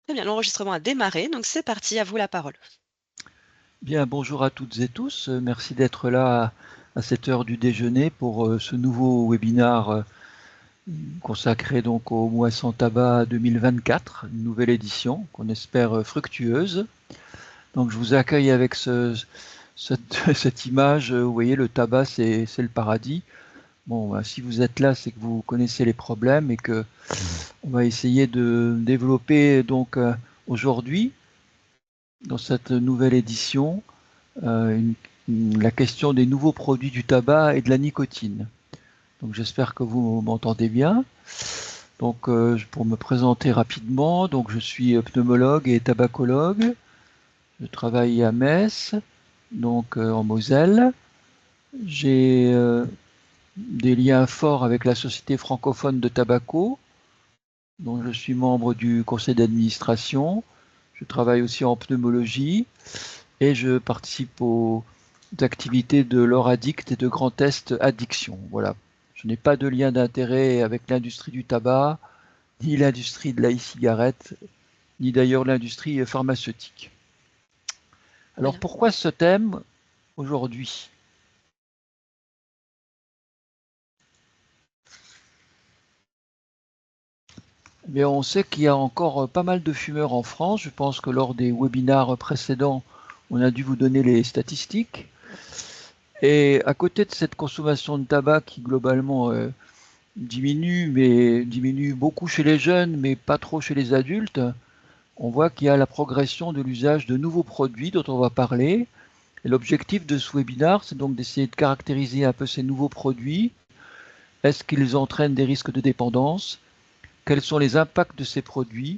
Très bien, l'enregistrement a démarré, donc c'est parti, à vous la parole. Bien, bonjour à toutes et tous. Merci d'être là à cette heure du déjeuner pour ce nouveau webinaire consacré donc au mois sans tabac 2024, une nouvelle édition qu'on espère fructueuse. Donc je vous accueille avec cette image. Vous voyez, le tabac, c'est le paradis. Bon, bah, si vous êtes là, c'est que vous connaissez les problèmes et que on va essayer de développer donc aujourd'hui, dans cette nouvelle édition, la question des nouveaux produits du tabac et de la nicotine. Donc j'espère que vous m'entendez bien. Donc pour me présenter rapidement, donc je suis pneumologue et tabacologue. Je travaille à Metz, donc en Moselle. J'ai des liens forts avec la Société francophone de tobacco, dont je suis membre du conseil d'administration. Je travaille aussi en pneumologie et je participe aux activités de l'Oraddict et de Grand Est Addiction. Voilà. Je n'ai pas de lien d'intérêt avec l'industrie du tabac, ni l'industrie de l'e-cigarette, ni d'ailleurs l'industrie pharmaceutique. Très Alors bien. pourquoi ce thème aujourd'hui? Eh bien, on sait qu'il y a encore pas mal de fumeurs en France. Je pense que lors des webinaires précédents, on a dû vous donner les statistiques. Et à côté de cette consommation de tabac qui globalement diminue, mais diminue beaucoup chez les jeunes, mais pas trop chez les adultes, on voit qu'il y a la progression de l'usage de nouveaux produits dont on va parler. Et l'objectif de ce webinaire, c'est donc d'essayer de caractériser un peu ces nouveaux produits. Est-ce qu'ils entraînent des risques de dépendance? Quels sont les impacts de ces produits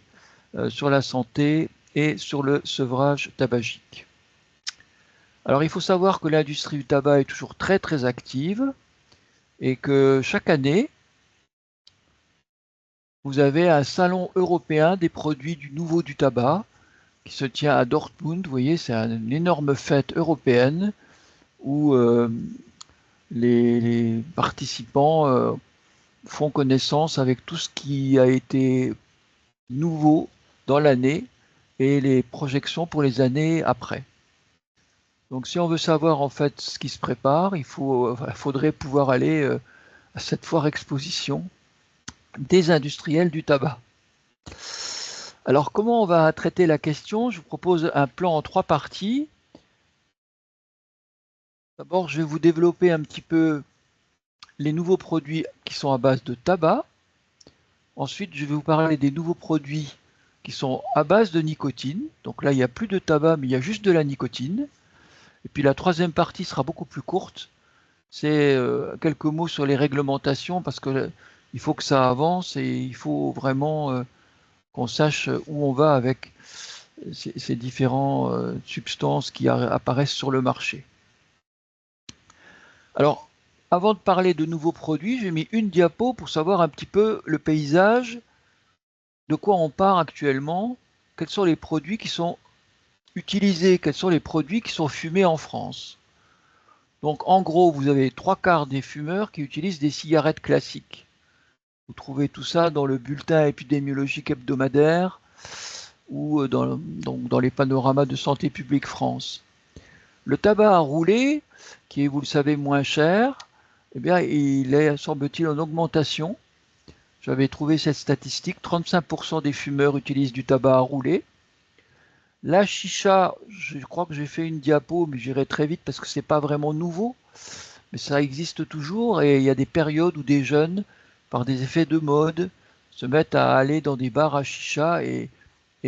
sur la santé et sur le sevrage tabagique? Alors il faut savoir que l'industrie du tabac est toujours très très active et que chaque année, vous avez un salon européen des produits du nouveau du tabac qui se tient à Dortmund. Vous voyez, c'est une énorme fête européenne où les participants font connaissance avec tout ce qui a été nouveau dans l'année et les projections pour les années après. Donc si on veut savoir en fait ce qui se prépare, faudrait pouvoir aller à cette foire exposition des industriels du tabac. Alors comment on va traiter la question? Je vous propose un plan en 3 parties. D'abord, je vais vous développer un petit peu les nouveaux produits qui sont à base de tabac. Ensuite, je vais vous parler des nouveaux produits qui sont à base de nicotine. Donc là, il n'y a plus de tabac, mais il y a juste de la nicotine. Et puis la troisième partie sera beaucoup plus courte. C'est quelques mots sur les réglementations parce que il faut que ça avance et il faut vraiment qu'on sache où on va avec ces différentes substances qui apparaissent sur le marché. Alors, avant de parler de nouveaux produits, j'ai mis une diapo pour savoir un petit peu le paysage, de quoi on part actuellement, quels sont les produits qui sont utilisés, quels sont les produits qui sont fumés en France. Donc en gros, vous avez 3/4 des fumeurs qui utilisent des cigarettes classiques. Vous trouvez tout ça dans le bulletin épidémiologique hebdomadaire ou dans les panoramas de Santé publique France. Le tabac à rouler, qui est, vous le savez, moins cher, eh bien, il est, semble-t-il, en augmentation. J'avais trouvé cette statistique, 35% des fumeurs utilisent du tabac à rouler. La chicha, je crois que j'ai fait une diapo, mais j'irai très vite parce que c'est pas vraiment nouveau, mais ça existe toujours et il y a des périodes où des jeunes, par des effets de mode, se mettent à aller dans des bars à chicha et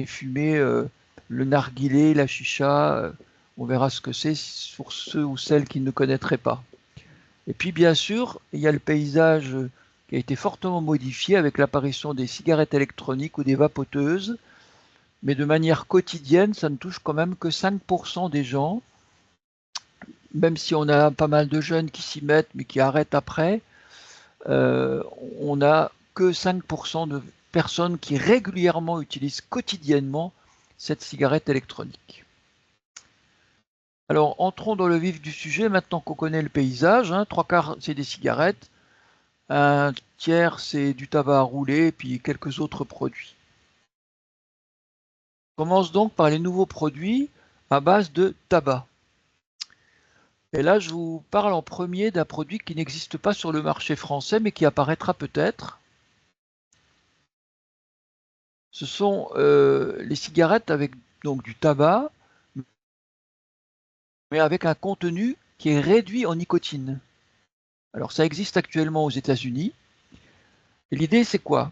fumer le narguilé, la chicha. On verra ce que c'est pour ceux ou celles qui ne connaîtraient pas. Et puis bien sûr, il y a le paysage qui a été fortement modifié avec l'apparition des cigarettes électroniques ou des vapoteuses, mais de manière quotidienne, ça ne touche quand même que 5% des gens, même si on a pas mal de jeunes qui s'y mettent mais qui arrêtent après, euh, on n'a que 5% de personnes qui régulièrement utilisent quotidiennement cette cigarette électronique. Alors entrons dans le vif du sujet maintenant qu'on connaît le paysage. 3/4 c'est des cigarettes, un tiers c'est du tabac à rouler et puis quelques autres produits. Commence donc par les nouveaux produits à base de tabac. Et là, je vous parle en premier d'un produit qui n'existe pas sur le marché français, mais qui apparaîtra peut-être. Ce sont les cigarettes avec donc du tabac, mais avec un contenu qui est réduit en nicotine. Alors ça existe actuellement aux États-Unis. Et l'idée, c'est quoi?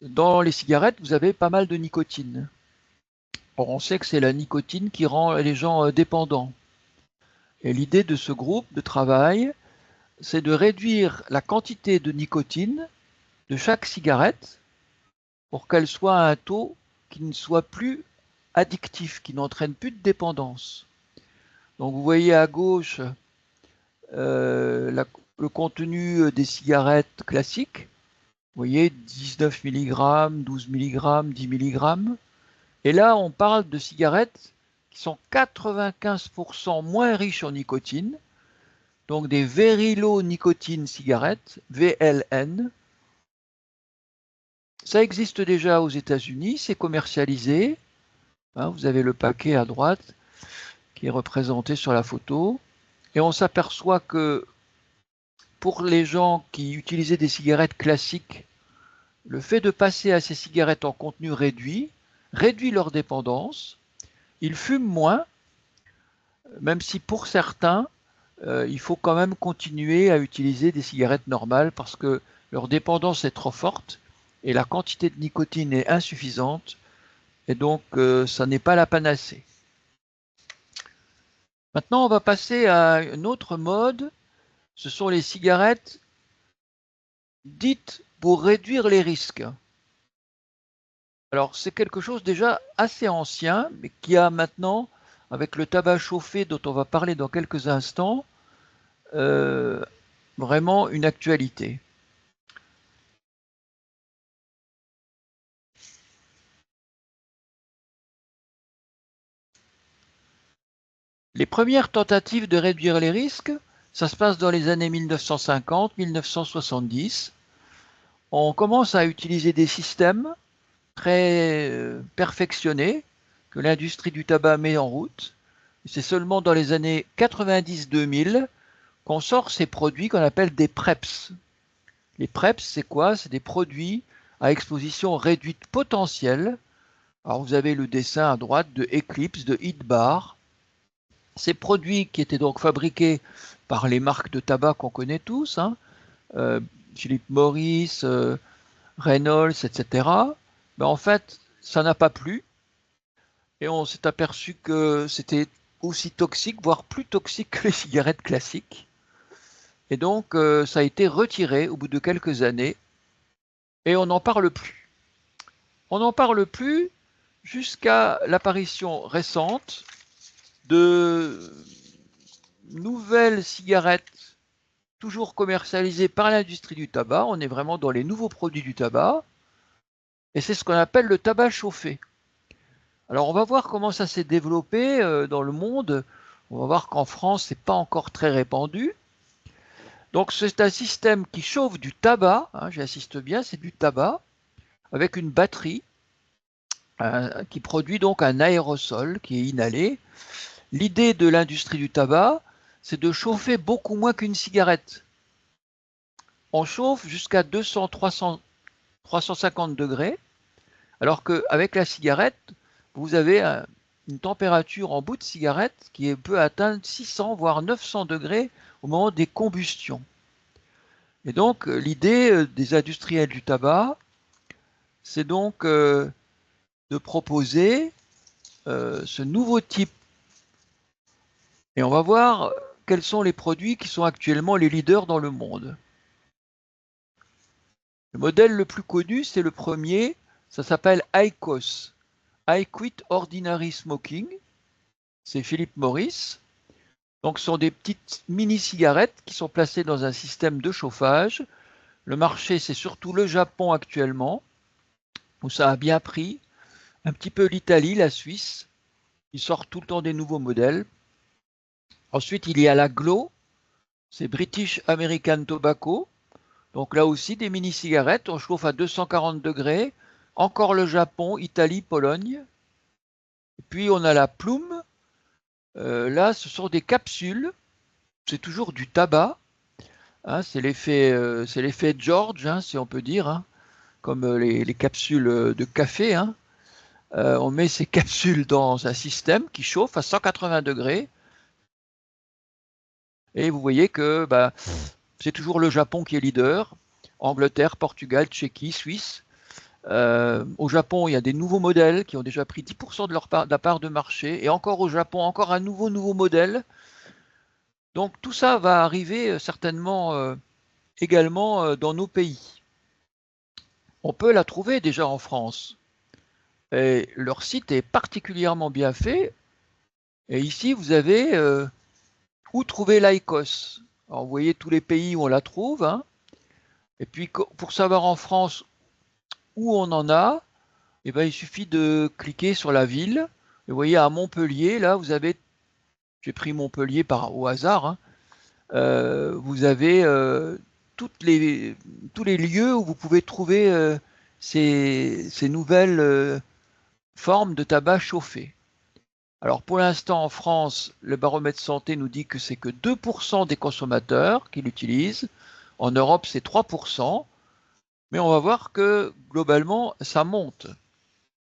Dans les cigarettes, vous avez pas mal de nicotine. Or, on sait que c'est la nicotine qui rend les gens dépendants. Et l'idée de ce groupe de travail, c'est de réduire la quantité de nicotine de chaque cigarette pour qu'elle soit à un taux qui ne soit plus addictif, qui n'entraîne plus de dépendance. Donc vous voyez à gauche le contenu des cigarettes classiques. Vous voyez 19 mg, 12 mg, 10 mg. Et là, on parle de cigarettes qui sont 95% moins riches en nicotine, donc des Very Low Nicotine cigarettes, VLN. Ça existe déjà aux États-Unis, c'est commercialisé. Hein, vous avez le paquet à droite qui est représenté sur la photo. Et on s'aperçoit que pour les gens qui utilisaient des cigarettes classiques, le fait de passer à ces cigarettes en contenu réduit leur dépendance. Ils fument moins, même si pour certains, il faut quand même continuer à utiliser des cigarettes normales parce que leur dépendance est trop forte et la quantité de nicotine est insuffisante et donc ça n'est pas la panacée. Maintenant, on va passer à un autre mode, ce sont les cigarettes dites pour réduire les risques. Alors c'est quelque chose déjà assez ancien, mais qui a maintenant, avec le tabac chauffé dont on va parler dans quelques instants, vraiment une actualité. Les premières tentatives de réduire les risques, ça se passe dans les années 1950-1970. On commence à utiliser des systèmes très perfectionnés que l'industrie du tabac met en route. C'est seulement dans les années 90-2000 qu'on sort ces produits qu'on appelle des PREPs. Les PREPs, c'est quoi? C'est des produits à exposition réduite potentielle. Alors vous avez le dessin à droite de Eclipse, de HeatBar. Ces produits qui étaient donc fabriqués par les marques de tabac qu'on connaît tous, hein, Philip Morris, Reynolds, etc. Ben en fait, ça n'a pas plu et on s'est aperçu que c'était aussi toxique, voire plus toxique que les cigarettes classiques. Et donc, ça a été retiré au bout de quelques années et on n'en parle plus. On n'en parle plus jusqu'à l'apparition récente de nouvelles cigarettes toujours commercialisées par l'industrie du tabac. On est vraiment dans les nouveaux produits du tabac. Et c'est ce qu'on appelle le tabac chauffé. Alors on va voir comment ça s'est développé dans le monde. On va voir qu'en France, c'est pas encore très répandu. Donc c'est un système qui chauffe du tabac, hein, j'insiste bien, c'est du tabac, avec une batterie qui produit donc un aérosol qui est inhalé. L'idée de l'industrie du tabac, c'est de chauffer beaucoup moins qu'une cigarette. On chauffe jusqu'à 200, 300, 350 degrés, alors qu'avec la cigarette, vous avez une température en bout de cigarette qui peut atteindre 600 voire 900 degrés au moment des combustions. Et donc l'idée des industriels du tabac, c'est donc de proposer ce nouveau type. Et on va voir quels sont les produits qui sont actuellement les leaders dans le monde. Le modèle le plus connu, c'est le premier, ça s'appelle IQOS, I Quit Ordinary Smoking, c'est Philip Morris. Donc ce sont des petites mini-cigarettes qui sont placées dans un système de chauffage. Le marché, c'est surtout le Japon actuellement, où ça a bien pris, un petit peu l'Italie, la Suisse. Ils sortent tout le temps des nouveaux modèles. Ensuite, il y a la Glo, c'est British American Tobacco. Donc là aussi, des mini-cigarettes, on chauffe à 240 degrés. Encore le Japon, Italie, Pologne. Et puis on a la plume. Là, ce sont des capsules. C'est toujours du tabac. Hein, c'est l'effet George, hein, si on peut dire, hein, comme les capsules de café. Hein. On met ces capsules dans un système qui chauffe à 180 degrés. Et vous voyez que bah, c'est toujours le Japon qui est leader. Angleterre, Portugal, Tchéquie, Suisse. Au Japon, il y a des nouveaux modèles qui ont déjà pris 10% de la part de marché. Et encore au Japon, encore un nouveau modèle. Donc tout ça va arriver certainement également dans nos pays. On peut la trouver déjà en France. Et leur site est particulièrement bien fait. Et ici, vous avez où trouver l'ICOS. Alors, vous voyez tous les pays où on la trouve. Hein. Et puis, pour savoir en France où on en a, eh ben, il suffit de cliquer sur la ville. Et vous voyez, à Montpellier, là, vous avez, j'ai pris Montpellier au hasard, hein, vous avez toutes tous les lieux où vous pouvez trouver ces nouvelles formes de tabac chauffé. Alors pour l'instant en France, le baromètre santé nous dit que c'est que 2% des consommateurs qui l'utilisent. En Europe, c'est 3%. Mais on va voir que globalement, ça monte.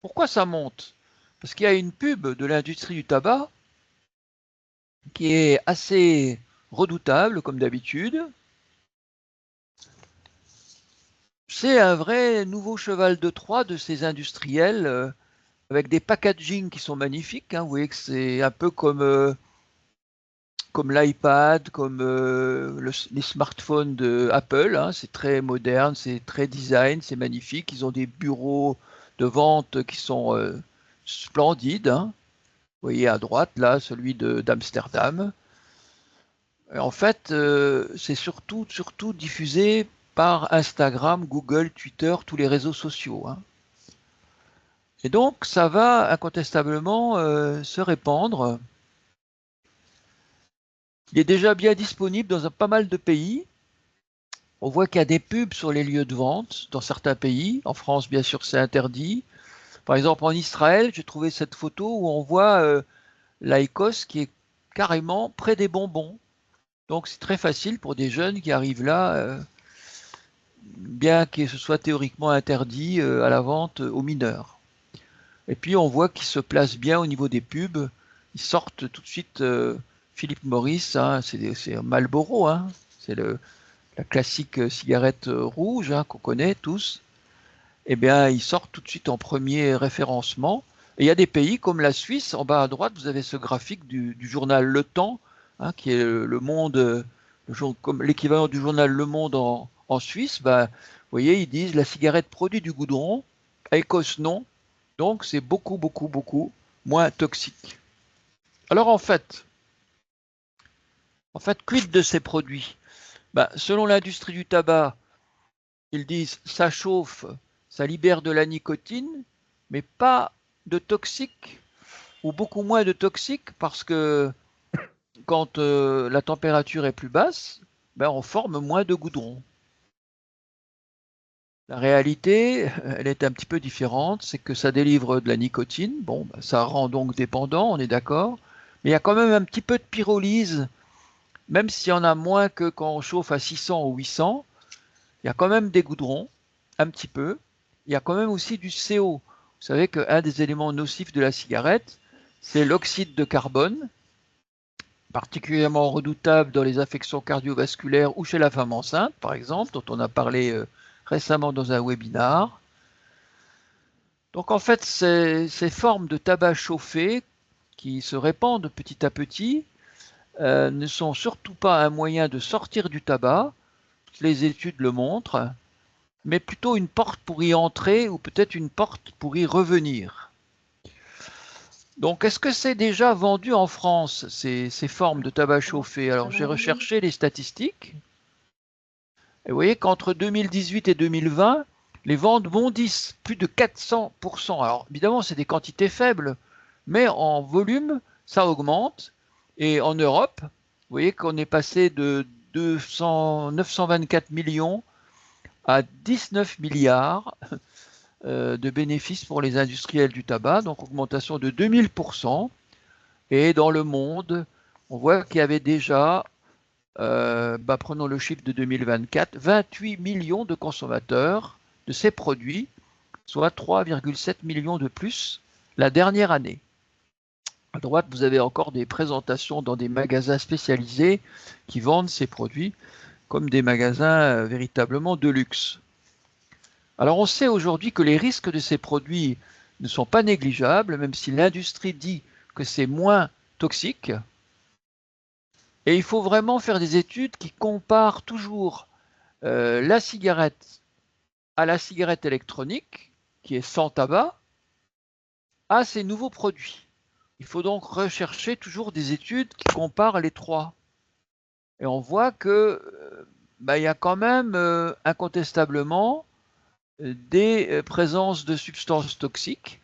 Pourquoi ça monte? Parce qu'il y a une pub de l'industrie du tabac qui est assez redoutable, comme d'habitude. C'est un vrai nouveau cheval de Troie de ces industriels, avec des packaging qui sont magnifiques. Hein. Vous voyez que c'est un peu comme l'iPad, comme les smartphones de Apple. Hein. C'est très moderne, c'est très design, c'est magnifique. Ils ont des bureaux de vente qui sont splendides. Hein. Vous voyez à droite, là, celui d'Amsterdam. En fait, c'est surtout diffusé par Instagram, Google, Twitter, tous les réseaux sociaux. Hein. Et donc, ça va incontestablement se répandre. Il est déjà bien disponible dans pas mal de pays. On voit qu'il y a des pubs sur les lieux de vente dans certains pays. En France, bien sûr, c'est interdit. Par exemple, en Israël, j'ai trouvé cette photo où on voit l'Aïkos qui est carrément près des bonbons. Donc, c'est très facile pour des jeunes qui arrivent là, bien que ce soit théoriquement interdit à la vente aux mineurs. Et puis, on voit qu'ils se placent bien au niveau des pubs. Ils sortent tout de suite Philip Morris, hein, c'est Marlboro, hein, c'est la classique cigarette rouge hein, qu'on connaît tous. Eh bien, ils sortent tout de suite en premier référencement. Et il y a des pays comme la Suisse, en bas à droite, vous avez ce graphique du journal Le Temps, hein, qui est le Monde, comme l'équivalent du journal Le Monde en Suisse. Bah, vous voyez, ils disent la cigarette produit du goudron, Écosse non, donc c'est beaucoup moins toxique. Alors en fait, quid de ces produits? Bah, selon l'industrie du tabac, ils disent ça chauffe, ça libère de la nicotine, mais pas de toxiques ou beaucoup moins de toxiques parce que quand la température est plus basse, ben, on forme moins de goudron. La réalité, elle est un petit peu différente, c'est que ça délivre de la nicotine, bon, ben, ça rend donc dépendant, on est d'accord, mais il y a quand même un petit peu de pyrolyse, même s'il y en a moins que quand on chauffe à 600 ou 800, il y a quand même des goudrons, un petit peu. Il y a quand même aussi du CO. Vous savez qu'un des éléments nocifs de la cigarette, c'est l'oxyde de carbone, particulièrement redoutable dans les affections cardiovasculaires ou chez la femme enceinte, par exemple, dont on a parlé récemment dans un webinar. Donc en fait, ces formes de tabac chauffé qui se répandent petit à petit ne sont surtout pas un moyen de sortir du tabac, les études le montrent, mais plutôt une porte pour y entrer ou peut-être une porte pour y revenir. Donc, est-ce que c'est déjà vendu en France, ces formes de tabac chauffé? Alors, j'ai recherché les statistiques. Et vous voyez qu'entre 2018 et 2020, les ventes bondissent plus de 400%. Alors, évidemment, c'est des quantités faibles, mais en volume, ça augmente. Et en Europe, vous voyez qu'on est passé de 924 millions à 19 milliards. de bénéfices pour les industriels du tabac, donc augmentation de 2000%. Et dans le monde, on voit qu'il y avait déjà, prenons le chiffre de 2024, 28 millions de consommateurs de ces produits, soit 3,7 millions de plus la dernière année. À droite, vous avez encore des présentations dans des magasins spécialisés qui vendent ces produits comme des magasins véritablement de luxe. Alors on sait aujourd'hui que les risques de ces produits ne sont pas négligeables, même si l'industrie dit que c'est moins toxique. Et il faut vraiment faire des études qui comparent toujours la cigarette à la cigarette électronique, qui est sans tabac, à ces nouveaux produits. Il faut donc rechercher toujours des études qui comparent les trois. Et on voit que il y a quand même incontestablement des présences de substances toxiques.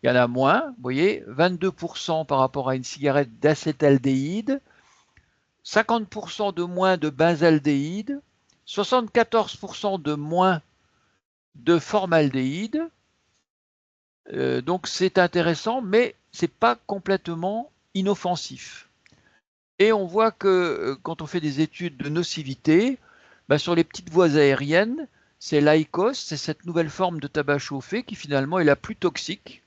Il y en a moins, vous voyez, 22% par rapport à une cigarette d'acétaldéhyde, 50% de moins de benzaldéhyde, 74% de moins de formaldéhyde. Donc c'est intéressant, mais c'est pas complètement inoffensif. Et on voit que quand on fait des études de nocivité, sur les petites voies aériennes, c'est l'IQOS, c'est cette nouvelle forme de tabac chauffé qui finalement est la plus toxique.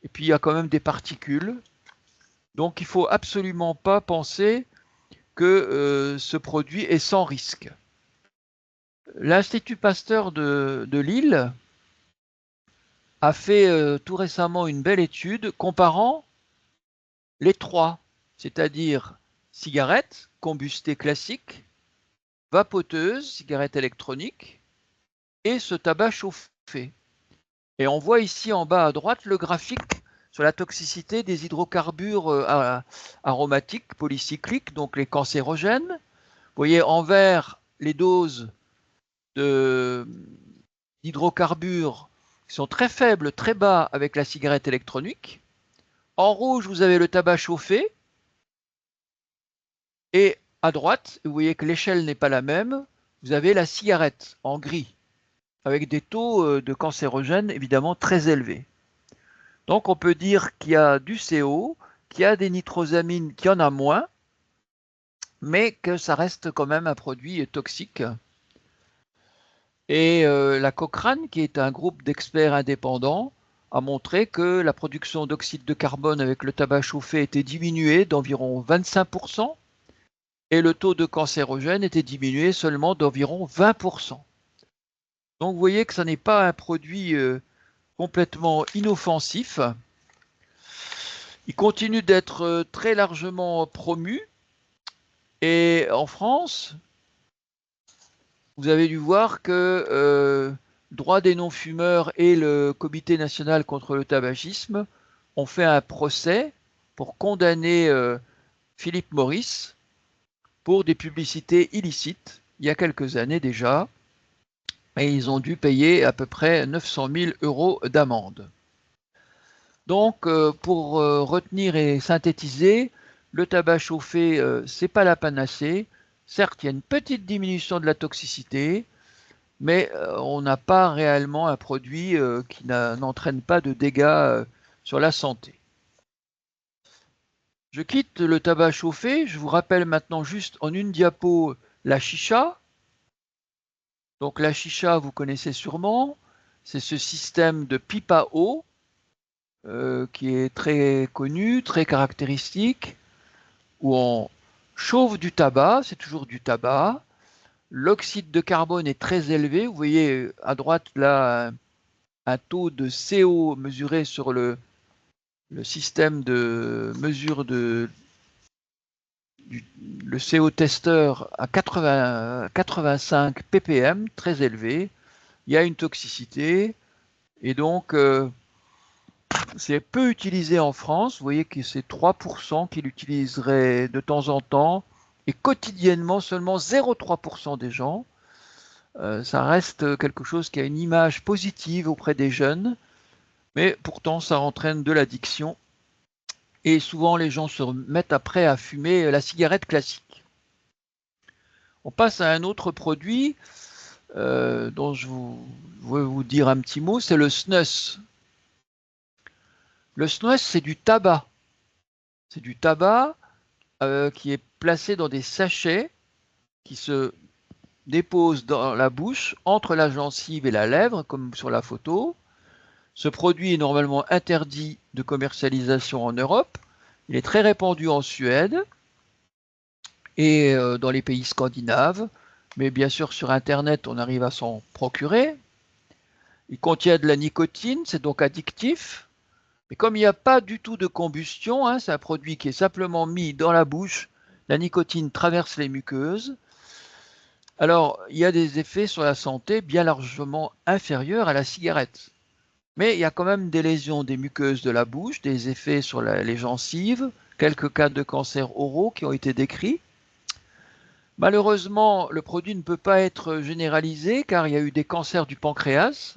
Et puis il y a quand même des particules. Donc il ne faut absolument pas penser que ce produit est sans risque. L'Institut Pasteur de Lille a fait tout récemment une belle étude comparant les trois, c'est-à-dire cigarette, combustée classique, vapoteuse, cigarette électronique, et ce tabac chauffé. Et on voit ici en bas à droite le graphique sur la toxicité des hydrocarbures aromatiques polycycliques, donc les cancérogènes. Vous voyez en vert les doses d'hydrocarbures qui sont très faibles, très bas avec la cigarette électronique. En rouge, vous avez le tabac chauffé. Et à droite, vous voyez que l'échelle n'est pas la même. Vous avez la cigarette en gris, avec des taux de cancérogènes évidemment très élevés. Donc on peut dire qu'il y a du CO, qu'il y a des nitrosamines, qu'il y en a moins, mais que ça reste quand même un produit toxique. Et la Cochrane, qui est un groupe d'experts indépendants, a montré que la production d'oxyde de carbone avec le tabac chauffé était diminuée d'environ 25%, et le taux de cancérogène était diminué seulement d'environ 20%. Donc vous voyez que ce n'est pas un produit complètement inoffensif. Il continue d'être très largement promu. Et en France, vous avez dû voir que Droits des non-fumeurs et le Comité national contre le tabagisme ont fait un procès pour condamner Philip Morris pour des publicités illicites il y a quelques années déjà. Et ils ont dû payer à peu près 900 000 € d'amende. Donc, pour retenir et synthétiser, le tabac chauffé, c'est pas la panacée. Certes, il y a une petite diminution de la toxicité, mais on n'a pas réellement un produit qui n'entraîne pas de dégâts sur la santé. Je quitte le tabac chauffé. Je vous rappelle maintenant juste en une diapo la chicha. Donc la chicha, vous connaissez sûrement, c'est ce système de pipe à eau qui est très connu, très caractéristique, où on chauffe du tabac, c'est toujours du tabac. L'oxyde de carbone est très élevé. Vous voyez à droite là un taux de CO mesuré sur le système de mesure le CO testeur à 85 ppm, très élevé. Il y a une toxicité et donc c'est peu utilisé en France. Vous voyez que c'est 3% qui l'utiliseraient de temps en temps et quotidiennement seulement 0,3% des gens. Ça reste quelque chose qui a une image positive auprès des jeunes, mais pourtant ça entraîne de l'addiction. Et souvent les gens se mettent après à fumer la cigarette classique. On passe à un autre produit dont je veux vous dire un petit mot, c'est le snus. Le snus, c'est du tabac. C'est du tabac qui est placé dans des sachets qui se déposent dans la bouche, entre la gencive et la lèvre, comme sur la photo. Ce produit est normalement interdit de commercialisation en Europe. Il est très répandu en Suède et dans les pays scandinaves. Mais bien sûr, sur Internet, on arrive à s'en procurer. Il contient de la nicotine, c'est donc addictif. Mais comme il n'y a pas du tout de combustion, hein, c'est un produit qui est simplement mis dans la bouche, la nicotine traverse les muqueuses. Alors, il y a des effets sur la santé bien largement inférieurs à la cigarette. Mais il y a quand même des lésions des muqueuses de la bouche, des effets sur les gencives, quelques cas de cancers oraux qui ont été décrits. Malheureusement, le produit ne peut pas être généralisé car il y a eu des cancers du pancréas.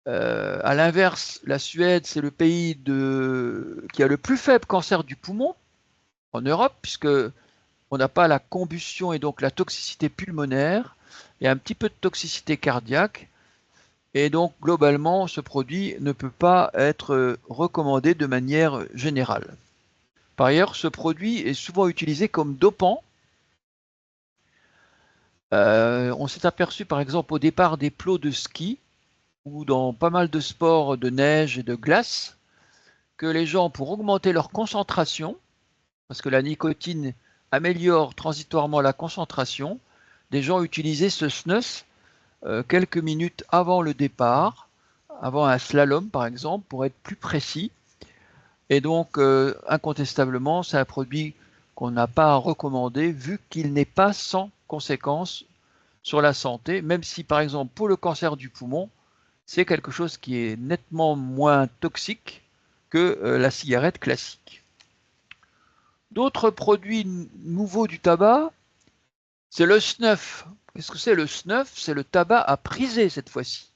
À l'inverse, la Suède, c'est le pays qui a le plus faible cancer du poumon en Europe, puisque on n'a pas la combustion et donc la toxicité pulmonaire. Il y a un petit peu de toxicité cardiaque. Et donc, globalement, ce produit ne peut pas être recommandé de manière générale. Par ailleurs, ce produit est souvent utilisé comme dopant. On s'est aperçu, par exemple, au départ des plots de ski ou dans pas mal de sports de neige et de glace, que les gens, pour augmenter leur concentration, parce que la nicotine améliore transitoirement la concentration, des gens utilisaient ce snus quelques minutes avant le départ, avant un slalom par exemple, pour être plus précis. Et donc, incontestablement, c'est un produit qu'on n'a pas à recommander vu qu'il n'est pas sans conséquences sur la santé, même si par exemple pour le cancer du poumon, c'est quelque chose qui est nettement moins toxique que la cigarette classique. D'autres produits nouveaux du tabac, c'est le snuff. Qu'est-ce que c'est le snuff? C'est le tabac à priser cette fois-ci.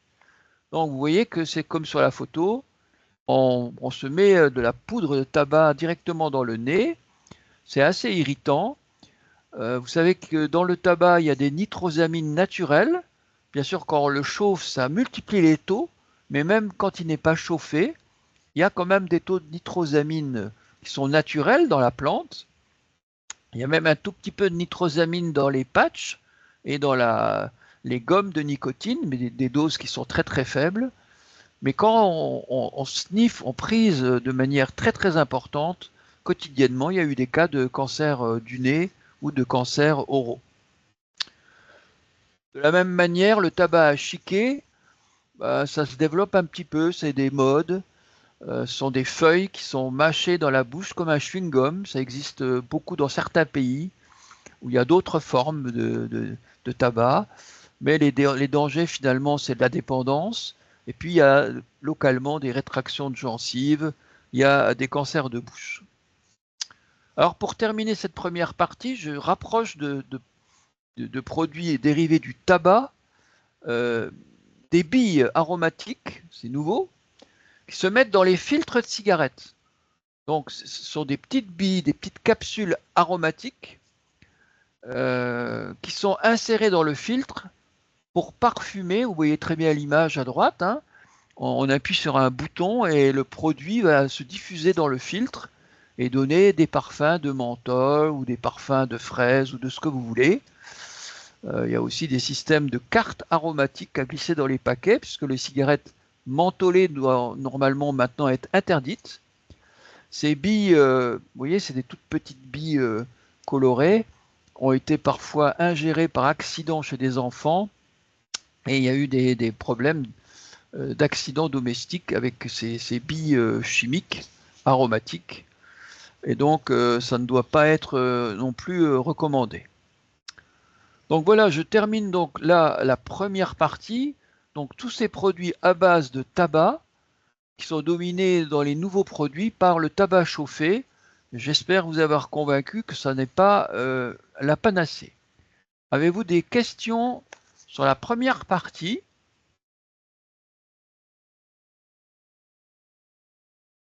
Donc vous voyez que c'est comme sur la photo, on se met de la poudre de tabac directement dans le nez. C'est assez irritant. Vous savez que dans le tabac, il y a des nitrosamines naturelles. Bien sûr, quand on le chauffe, ça multiplie les taux, mais même quand il n'est pas chauffé, il y a quand même des taux de nitrosamines qui sont naturels dans la plante. Il y a même un tout petit peu de nitrosamine dans les patchs et dans les gommes de nicotine, mais des doses qui sont très très faibles. Mais quand on sniffe, on prise de manière très très importante, quotidiennement, il y a eu des cas de cancer du nez ou de cancer oraux. De la même manière, le tabac à chiquer, bah, ça se développe un petit peu, c'est des modes. Ce sont des feuilles qui sont mâchées dans la bouche comme un chewing-gum. Ça existe beaucoup dans certains pays où il y a d'autres formes de tabac. Mais les dangers, finalement, c'est de la dépendance. Et puis, il y a localement des rétractions de gencives. Il y a des cancers de bouche. Alors, pour terminer cette première partie, je rapproche de produits dérivés du tabac, euh, des billes aromatiques, c'est nouveau, qui se mettent dans les filtres de cigarettes. Donc, ce sont des petites billes, des petites capsules aromatiques qui sont insérées dans le filtre pour parfumer. Vous voyez très bien l'image à droite, hein. On appuie sur un bouton et le produit va se diffuser dans le filtre et donner des parfums de menthol ou des parfums de fraises ou de ce que vous voulez. Il y a aussi des systèmes de cartes aromatiques à glisser dans les paquets puisque les cigarettes mentholées doivent normalement maintenant être interdites. Ces billes, vous voyez, c'est des toutes petites billes colorées, ont été parfois ingérées par accident chez des enfants et il y a eu des problèmes d'accidents domestiques avec ces billes chimiques, aromatiques, et donc ça ne doit pas être non plus recommandé. Donc voilà, je termine donc là la première partie. Donc tous ces produits à base de tabac qui sont dominés dans les nouveaux produits par le tabac chauffé. J'espère vous avoir convaincu que ça n'est pas la panacée. Avez-vous des questions sur la première partie?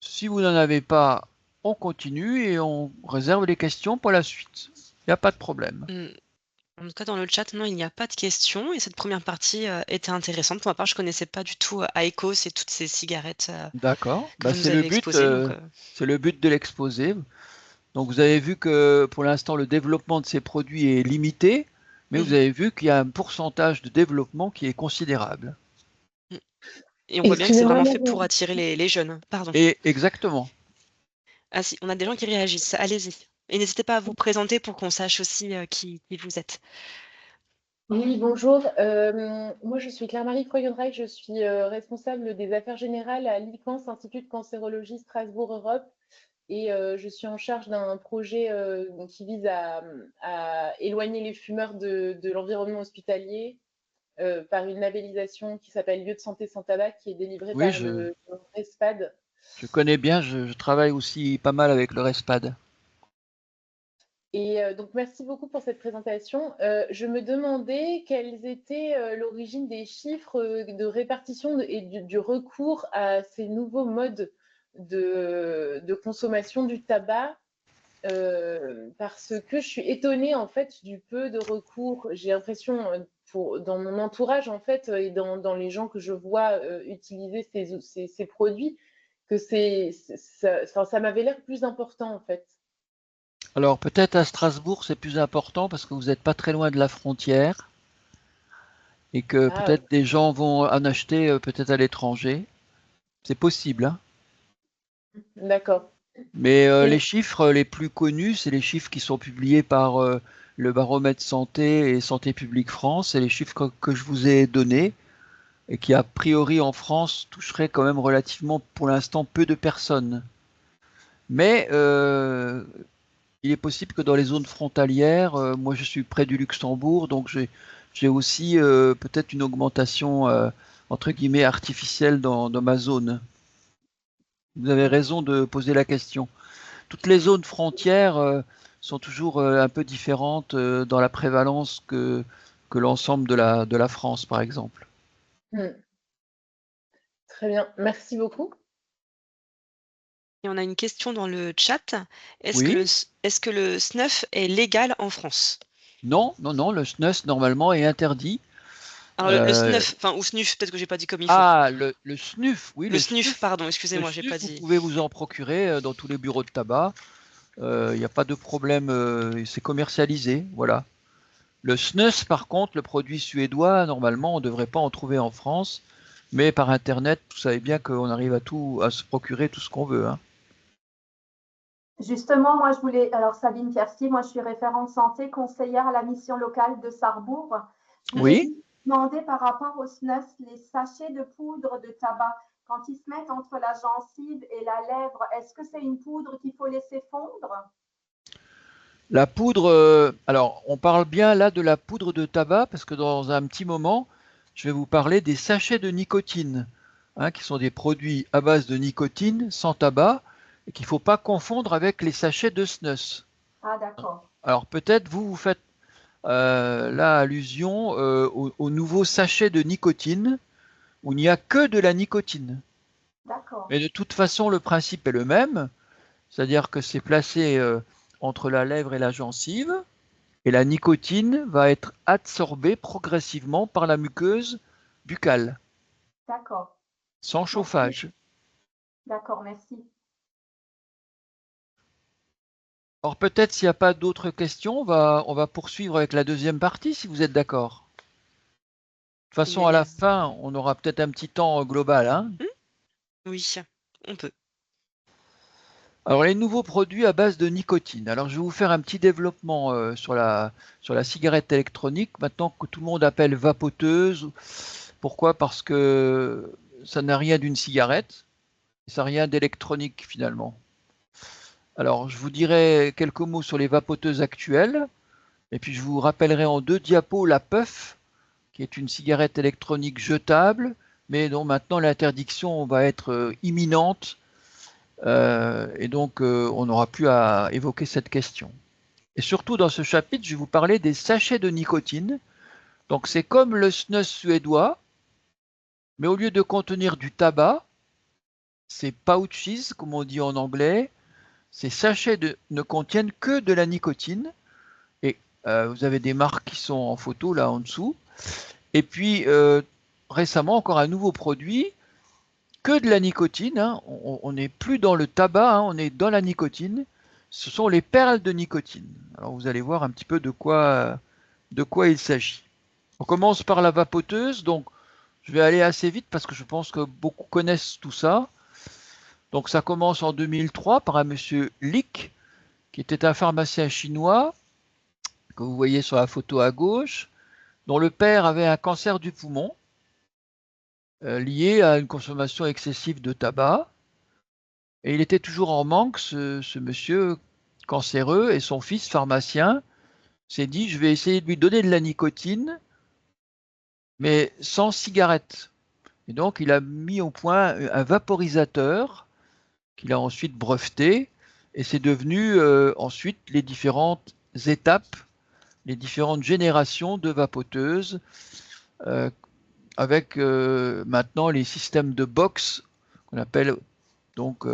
Si vous n'en avez pas, on continue et on réserve les questions pour la suite. Il n'y a pas de problème. Mmh. En tout cas, dans le chat, non, il n'y a pas de questions et cette première partie, était intéressante. Pour ma part, je connaissais pas du tout, IQOS et toutes ces cigarettes, D'accord. que Bah, vous nous avez exposées donc c'est le but de l'exposé. Donc vous avez vu que pour l'instant le développement de ces produits est limité, mais vous mmh avez vu qu'il y a un pourcentage de développement qui est considérable. mh et on voit bien que c'est Excusez-moi, vraiment moi, fait pour attirer les jeunes. Pardon. Et exactement. Ah si, on a des gens qui réagissent. Allez-y et n'hésitez pas à vous présenter pour qu'on sache aussi, qui vous êtes. oui, bonjour. Moi, je suis Claire-Marie Freudenreich, je suis responsable des affaires générales à l'ICANS, Institut de cancérologie Strasbourg Europe, et je suis en charge d'un projet qui vise à éloigner les fumeurs de l'environnement hospitalier par une labellisation qui s'appelle Lieu de santé sans tabac, qui est délivrée Oui, par le RESPAD. je connais bien, je travaille aussi pas mal avec le RESPAD. Et donc, merci beaucoup pour cette présentation. Je me demandais quelles étaient l'origine des chiffres de répartition et du recours à ces nouveaux modes de consommation du tabac, parce que je suis étonnée en fait du peu de recours. J'ai l'impression, dans mon entourage en fait, et dans les gens que je vois utiliser ces produits, que ça m'avait l'air plus important en fait. Alors peut-être à Strasbourg c'est plus important parce que vous n'êtes pas très loin de la frontière et que Ah, peut-être des gens vont en acheter peut-être à l'étranger. C'est possible, hein. d'accord. Mais les Et chiffres les plus connus, c'est les chiffres qui sont publiés par le baromètre santé et Santé publique France. C'est les chiffres que je vous ai donnés et qui, a priori, en France, toucheraient quand même relativement, pour l'instant, peu de personnes. Mais il est possible que dans les zones frontalières, moi je suis près du Luxembourg, donc j'ai aussi peut-être une augmentation, entre guillemets, artificielle dans ma zone. Vous avez raison de poser la question. Toutes les zones frontières sont toujours un peu différentes dans la prévalence que l'ensemble de la France, par exemple. mmh, très bien, merci beaucoup. Et on a une question dans le chat. Oui? Est-ce que le snuff est légal en France? Non, non, non, le SNUS normalement est interdit. Alors le Euh, snuff, enfin ou snuf, peut-être que j'ai pas dit comme il faut. le SNUF, oui, Le snuf, pardon, le excusez-moi, j'ai pas SNUF, vous dit. pouvez vous en procurer dans tous les bureaux de tabac. Il n'y a pas de problème, c'est commercialisé, voilà. Le snus, par contre, le produit suédois, normalement, on ne devrait pas en trouver en France, mais par Internet, vous savez bien qu'on arrive à se procurer tout ce qu'on veut, hein. Justement, moi, je voulais, alors Sabine Kierski, moi, je suis référente santé, conseillère à la mission locale de Sarrebourg. Je voulais Oui. juste demander par rapport au SNUF, les sachets de poudre de tabac, quand ils se mettent entre la gencive et la lèvre, est-ce que c'est une poudre qu'il faut laisser fondre? La poudre, alors on parle bien là de la poudre de tabac, parce que dans un petit moment, je vais vous parler des sachets de nicotine, hein, qui sont des produits à base de nicotine sans tabac, et qu'il ne faut pas confondre avec les sachets de snus. Ah, d'accord. Alors peut-être vous faites là allusion au nouveau sachet de nicotine, où il n'y a que de la nicotine. D'accord. Mais de toute façon, le principe est le même, c'est-à-dire que c'est placé entre la lèvre et la gencive, et la nicotine va être absorbée progressivement par la muqueuse buccale, D'accord. sans Merci. chauffage. D'accord, merci. Alors peut-être s'il n'y a pas d'autres questions, on va poursuivre avec la deuxième partie, si vous êtes d'accord. De toute Il y façon, a à il y la a fin, on aura peut-être un petit temps global, hein. mmh? Oui, on peut. Alors les nouveaux produits à base de nicotine. Alors je vais vous faire un petit développement sur la cigarette électronique, maintenant que tout le monde appelle vapoteuse. Pourquoi? Parce que ça n'a rien d'une cigarette, ça n'a rien d'électronique finalement. Alors je vous dirai quelques mots sur les vapoteuses actuelles, et puis je vous rappellerai en deux diapos la puff, qui est une cigarette électronique jetable, mais dont maintenant l'interdiction va être imminente. Et donc, on n'aura plus à évoquer cette question. Et surtout, dans ce chapitre, je vais vous parler des sachets de nicotine. Donc, c'est comme le snus suédois, mais au lieu de contenir du tabac, ces pouches, comme on dit en anglais, ces sachets ne contiennent que de la nicotine. Et Vous avez des marques qui sont en photo là en dessous. Et puis récemment encore un nouveau produit, que de la nicotine, hein. On n'est plus dans le tabac, hein, on est dans la nicotine. Ce sont les perles de nicotine. Alors vous allez voir un petit peu de quoi il s'agit. On commence par la vapoteuse, donc je vais aller assez vite parce que je pense que beaucoup connaissent tout ça. Donc ça commence en 2003 par un monsieur Lick, qui était un pharmacien chinois, que vous voyez sur la photo à gauche, dont le père avait un cancer du poumon lié à une consommation excessive de tabac. Et il était toujours en manque, ce monsieur cancéreux, et son fils pharmacien s'est dit, je vais essayer de lui donner de la nicotine, mais sans cigarette. Et donc il a mis au point un vaporisateur qu'il a ensuite breveté, et c'est devenu ensuite les différentes étapes, les différentes générations de vapoteuses, avec maintenant les systèmes de box, qu'on appelle donc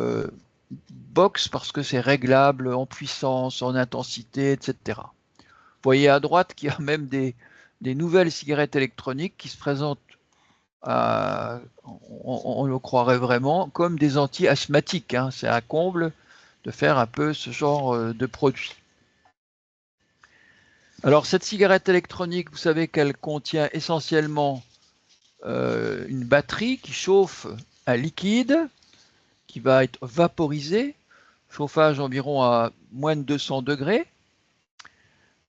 box parce que c'est réglable en puissance, en intensité, etc. Vous voyez à droite qu'il y a même des nouvelles cigarettes électroniques qui se présentent, on le croirait vraiment, comme des anti-asthmatiques, hein. C'est un comble de faire un peu ce genre de produit. Alors cette cigarette électronique, vous savez qu'elle contient essentiellement une batterie qui chauffe un liquide qui va être vaporisé, chauffage environ à moins de 200 degrés.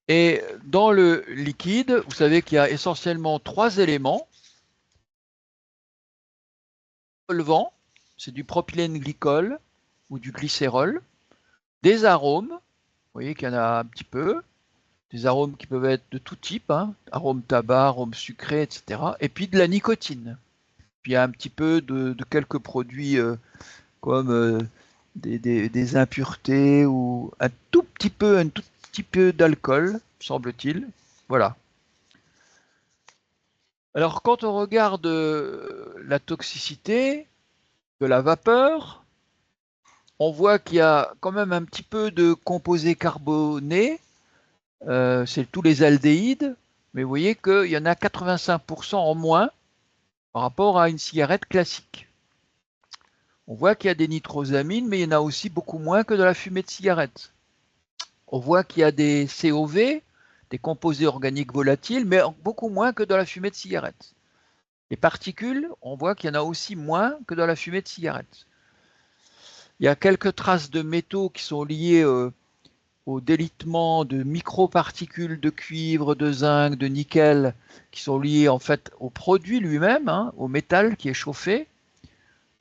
Et dans le liquide, vous savez qu'il y a essentiellement 3 éléments. Solvant, c'est du propylène glycol ou du glycérol. Des arômes, vous voyez qu'il y en a un petit peu. Des arômes qui peuvent être de tout type, hein, arômes tabac, arômes sucrés, etc. Et puis de la nicotine. Puis il y a un petit peu de quelques produits comme des impuretés ou un tout petit peu d'alcool, semble-t-il. Voilà. Alors quand on regarde la toxicité de la vapeur, on voit qu'il y a quand même un petit peu de composés carbonés, c'est tous les aldéhydes, mais vous voyez qu'il y en a 85% en moins par rapport à une cigarette classique. On voit qu'il y a des nitrosamines, mais il y en a aussi beaucoup moins que dans la fumée de cigarette. On voit qu'il y a des COV, des composés organiques volatiles, mais beaucoup moins que dans la fumée de cigarette. Les particules, on voit qu'il y en a aussi moins que dans la fumée de cigarette. Il y a quelques traces de métaux qui sont liées au délitement de microparticules de cuivre, de zinc, de nickel, qui sont liées en fait au produit lui-même, hein, au métal qui est chauffé.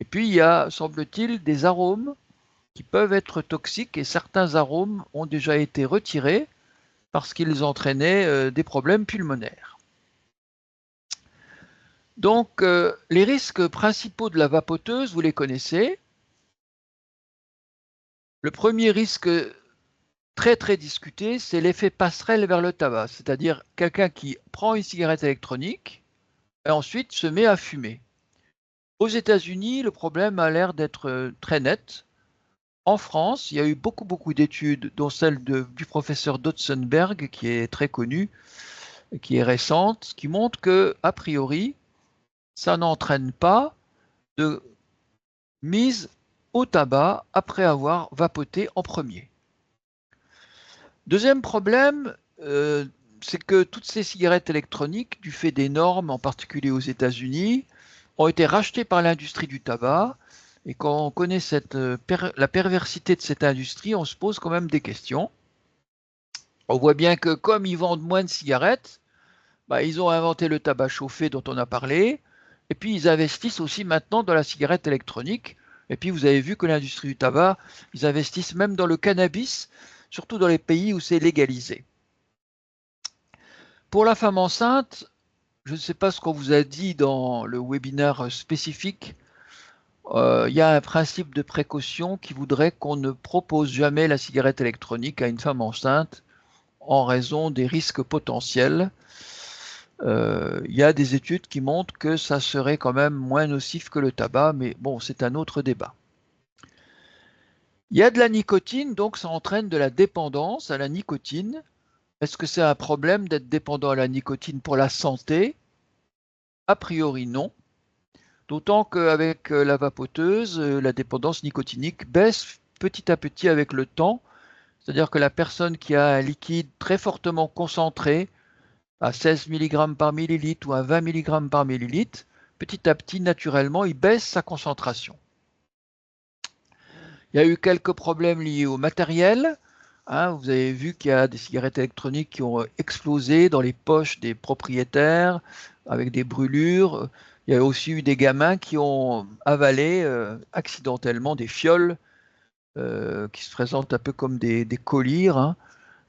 Et puis il y a, semble-t-il, des arômes qui peuvent être toxiques, et certains arômes ont déjà été retirés parce qu'ils entraînaient des problèmes pulmonaires. Donc les risques principaux de la vapoteuse, vous les connaissez. Le premier risque très discuté, c'est l'effet passerelle vers le tabac, c'est-à-dire quelqu'un qui prend une cigarette électronique et ensuite se met à fumer. Aux États-Unis, le problème a l'air d'être très net. En France, il y a eu beaucoup d'études, dont celle du professeur Dotzenberg, qui est très connue, qui est récente, qui montre que, a priori, ça n'entraîne pas de mise au tabac après avoir vapoté en premier. Deuxième problème, c'est que toutes ces cigarettes électroniques, du fait des normes, en particulier aux États-Unis, ont été rachetées par l'industrie du tabac. Et quand on connaît la perversité de cette industrie, on se pose quand même des questions. On voit bien que comme ils vendent moins de cigarettes, ils ont inventé le tabac chauffé dont on a parlé, et puis ils investissent aussi maintenant dans la cigarette électronique. Et puis vous avez vu que l'industrie du tabac, ils investissent même dans le cannabis, surtout dans les pays où c'est légalisé. Pour la femme enceinte, je ne sais pas ce qu'on vous a dit dans le webinaire spécifique. Il y a un principe de précaution qui voudrait qu'on ne propose jamais la cigarette électronique à une femme enceinte en raison des risques potentiels. Il y a des études qui montrent que ça serait quand même moins nocif que le tabac, mais bon, c'est un autre débat. Il y a de la nicotine, donc ça entraîne de la dépendance à la nicotine. Est-ce que c'est un problème d'être dépendant à la nicotine pour la santé? A priori non. D'autant qu'avec la vapoteuse, la dépendance nicotinique baisse petit à petit avec le temps. C'est-à-dire que la personne qui a un liquide très fortement concentré, à 16 mg par millilitre ou à 20 mg par millilitre, petit à petit, naturellement, il baisse sa concentration. Il y a eu quelques problèmes liés au matériel. Hein, vous avez vu qu'il y a des cigarettes électroniques qui ont explosé dans les poches des propriétaires avec des brûlures. Il y a aussi eu des gamins qui ont avalé accidentellement des fioles qui se présentent un peu comme des collyres. Hein.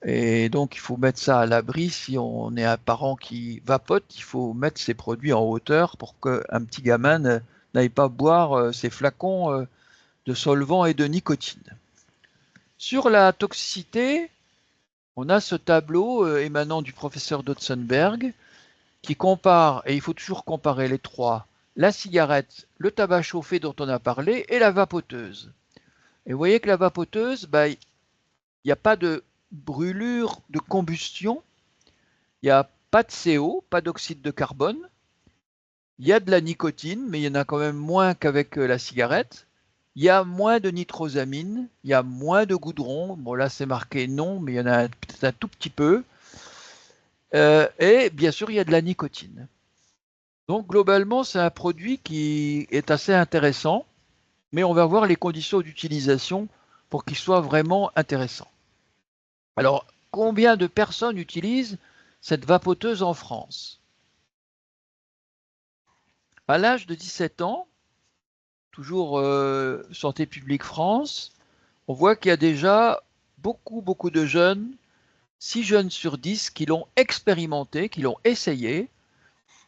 Et donc, il faut mettre ça à l'abri. Si on est un parent qui vapote, il faut mettre ses produits en hauteur pour qu'un petit gamin n'aille pas boire ces flacons de solvant et de nicotine. Sur la toxicité, on a ce tableau émanant du professeur Dotzenberg qui compare, et il faut toujours comparer les trois, la cigarette, le tabac chauffé dont on a parlé et la vapoteuse. Et vous voyez que la vapoteuse, il n'y a pas de brûlure, de combustion, il n'y a pas de CO, pas d'oxyde de carbone, il y a de la nicotine, mais il y en a quand même moins qu'avec la cigarette. Il y a moins de nitrosamine, il y a moins de goudron. Bon, là, c'est marqué non, mais il y en a peut-être un tout petit peu. Et bien sûr, il y a de la nicotine. Donc, globalement, c'est un produit qui est assez intéressant, mais on va voir les conditions d'utilisation pour qu'il soit vraiment intéressant. Alors, combien de personnes utilisent cette vapoteuse en France? À l'âge de 17 ans, toujours Santé publique France, on voit qu'il y a déjà beaucoup de jeunes, 6 jeunes sur 10 qui l'ont expérimenté, qui l'ont essayé,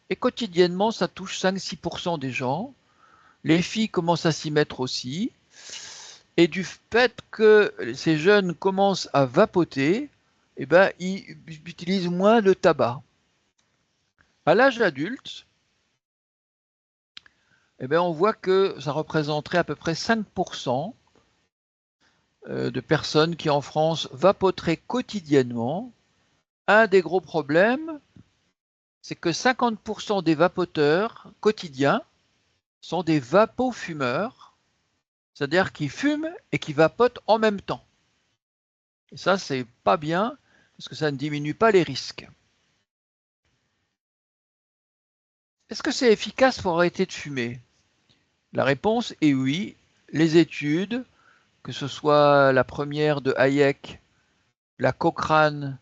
et quotidiennement ça touche 5-6% des gens. Les filles commencent à s'y mettre aussi, et du fait que ces jeunes commencent à vapoter, eh ben, ils utilisent moins de tabac. À l'âge adulte, eh ben, on voit que ça représenterait à peu près 5% de personnes qui en France vapoteraient quotidiennement. Un des gros problèmes, c'est que 50% des vapoteurs quotidiens sont des vapofumeurs, c'est-à-dire qu'ils fument et qui vapotent en même temps. Et ça, c'est pas bien, parce que ça ne diminue pas les risques. Est-ce que c'est efficace pour arrêter de fumer? La réponse est oui. Les études, que ce soit la première de Hayek, la Cochrane,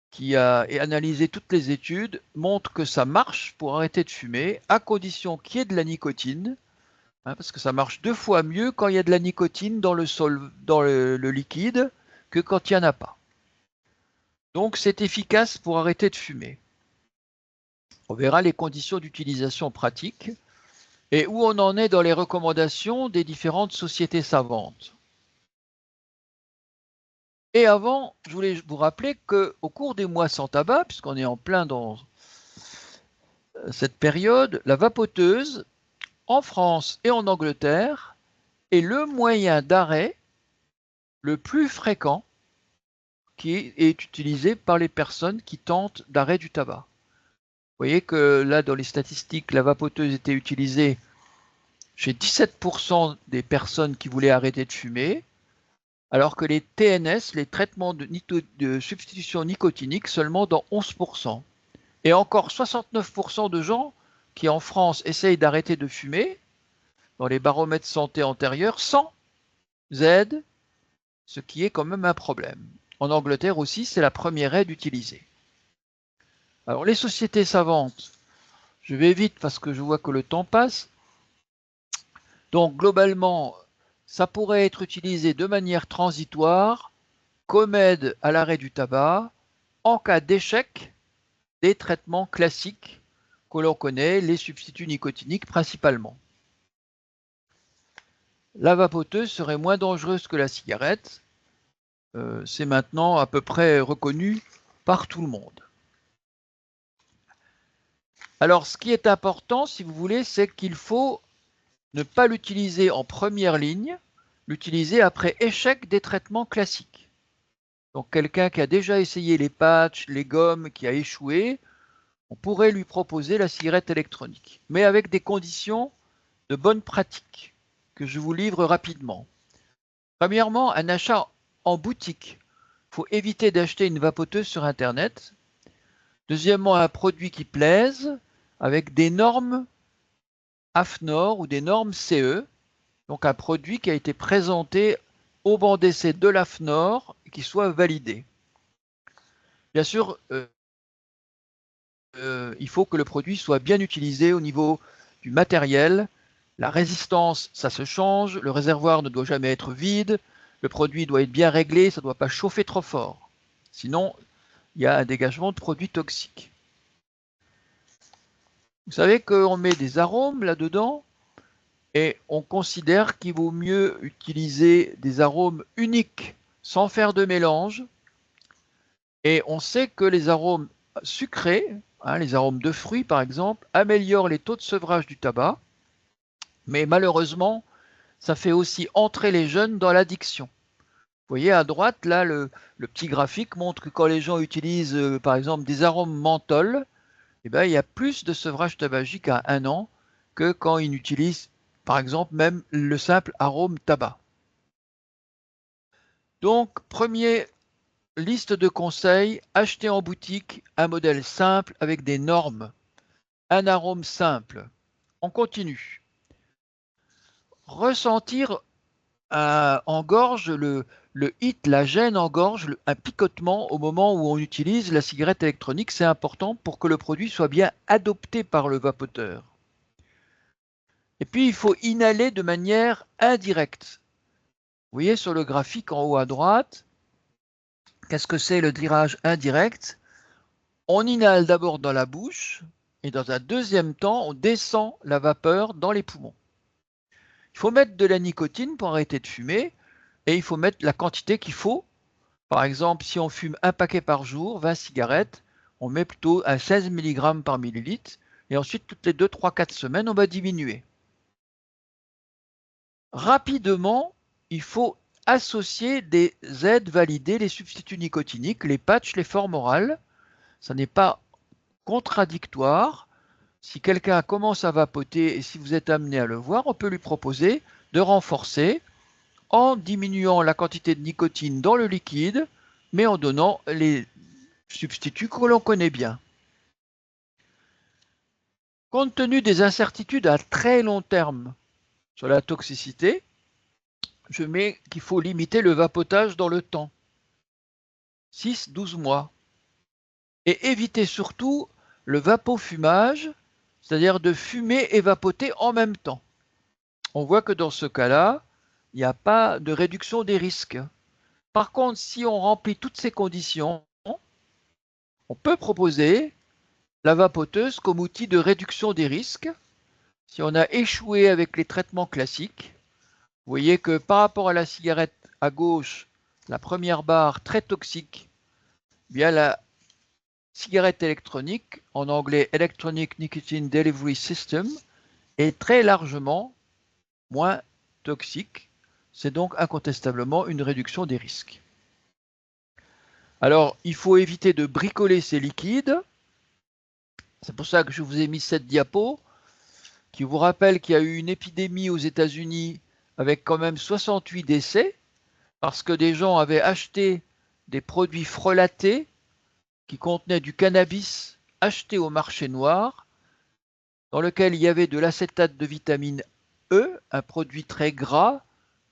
qui a analysé toutes les études, montrent que ça marche pour arrêter de fumer, à condition qu'il y ait de la nicotine, hein, parce que ça marche 2 fois mieux quand il y a de la nicotine dans le liquide que quand il n'y en a pas. Donc c'est efficace pour arrêter de fumer. On verra les conditions d'utilisation pratiques et où on en est dans les recommandations des différentes sociétés savantes. Et avant, je voulais vous rappeler qu'au cours des mois sans tabac, puisqu'on est en plein dans cette période, la vapoteuse, en France et en Angleterre, est le moyen d'arrêt le plus fréquent qui est utilisé par les personnes qui tentent d'arrêt du tabac. Vous voyez que là, dans les statistiques, la vapoteuse était utilisée chez 17% des personnes qui voulaient arrêter de fumer, alors que les TNS, les traitements de substitution nicotinique, seulement dans 11%. Et encore 69% de gens qui en France essayent d'arrêter de fumer, dans les baromètres santé antérieurs, sans aide, ce qui est quand même un problème. En Angleterre aussi, c'est la première aide utilisée. Alors les sociétés savantes, je vais vite parce que je vois que le temps passe. Donc globalement, ça pourrait être utilisé de manière transitoire comme aide à l'arrêt du tabac en cas d'échec des traitements classiques que l'on connaît, les substituts nicotiniques principalement. La vapoteuse serait moins dangereuse que la cigarette. C'est maintenant à peu près reconnu par tout le monde. Alors, ce qui est important, si vous voulez, c'est qu'il faut ne pas l'utiliser en première ligne, l'utiliser après échec des traitements classiques. Donc quelqu'un qui a déjà essayé les patchs, les gommes, qui a échoué, on pourrait lui proposer la cigarette électronique, mais avec des conditions de bonne pratique que je vous livre rapidement. Premièrement, un achat en boutique. Il faut éviter d'acheter une vapoteuse sur Internet. Deuxièmement, un produit qui plaise avec des normes AFNOR ou des normes CE, donc un produit qui a été présenté au banc d'essai de l'AFNOR et qui soit validé. Bien sûr, il faut que le produit soit bien utilisé au niveau du matériel. La résistance, ça se change, le réservoir ne doit jamais être vide, le produit doit être bien réglé, ça ne doit pas chauffer trop fort. Sinon, il y a un dégagement de produits toxiques. Vous savez qu'on met des arômes là-dedans et on considère qu'il vaut mieux utiliser des arômes uniques sans faire de mélange. Et on sait que les arômes sucrés, les arômes de fruits par exemple, améliorent les taux de sevrage du tabac. Mais malheureusement, ça fait aussi entrer les jeunes dans l'addiction. Vous voyez à droite, là, le petit graphique montre que quand les gens utilisent, par exemple, des arômes menthol, eh bien, il y a plus de sevrage tabagique à 1 an que quand ils utilisent, par exemple, même le simple arôme tabac. Donc, première liste de conseils, acheter en boutique un modèle simple avec des normes, un arôme simple. On continue. Ressentir en gorge le hit, la gêne en gorge, un picotement au moment où on utilise la cigarette électronique, c'est important pour que le produit soit bien adopté par le vapoteur. Et puis il faut inhaler de manière indirecte. Vous voyez sur le graphique en haut à droite, qu'est-ce que c'est le tirage indirect? On inhale d'abord dans la bouche et dans un deuxième temps, on descend la vapeur dans les poumons. Il faut mettre de la nicotine pour arrêter de fumer et il faut mettre la quantité qu'il faut. Par exemple, si on fume un paquet par jour, 20 cigarettes, on met plutôt à 16 mg par millilitre et ensuite toutes les 2, 3, 4 semaines, on va diminuer. Rapidement, il faut associer des aides validées, les substituts nicotiniques, les patchs, les formes orales. Ça n'est pas contradictoire. Si quelqu'un commence à vapoter et si vous êtes amené à le voir, on peut lui proposer de renforcer en diminuant la quantité de nicotine dans le liquide, mais en donnant les substituts que l'on connaît bien. Compte tenu des incertitudes à très long terme sur la toxicité, je mets qu'il faut limiter le vapotage dans le temps, 6-12 mois, et éviter surtout le vapofumage, c'est-à-dire de fumer et vapoter en même temps. On voit que dans ce cas-là, il n'y a pas de réduction des risques. Par contre, si on remplit toutes ces conditions, on peut proposer la vapoteuse comme outil de réduction des risques. Si on a échoué avec les traitements classiques, vous voyez que par rapport à la cigarette à gauche, la première barre très toxique, bien la cigarette électronique, en anglais Electronic Nicotine Delivery System, est très largement moins toxique. C'est donc incontestablement une réduction des risques. Alors, il faut éviter de bricoler ces liquides. C'est pour ça que je vous ai mis cette diapo qui vous rappelle qu'il y a eu une épidémie aux États-Unis avec quand même 68 décès parce que des gens avaient acheté des produits frelatés qui contenaient du cannabis acheté au marché noir dans lequel il y avait de l'acétate de vitamine E, un produit très gras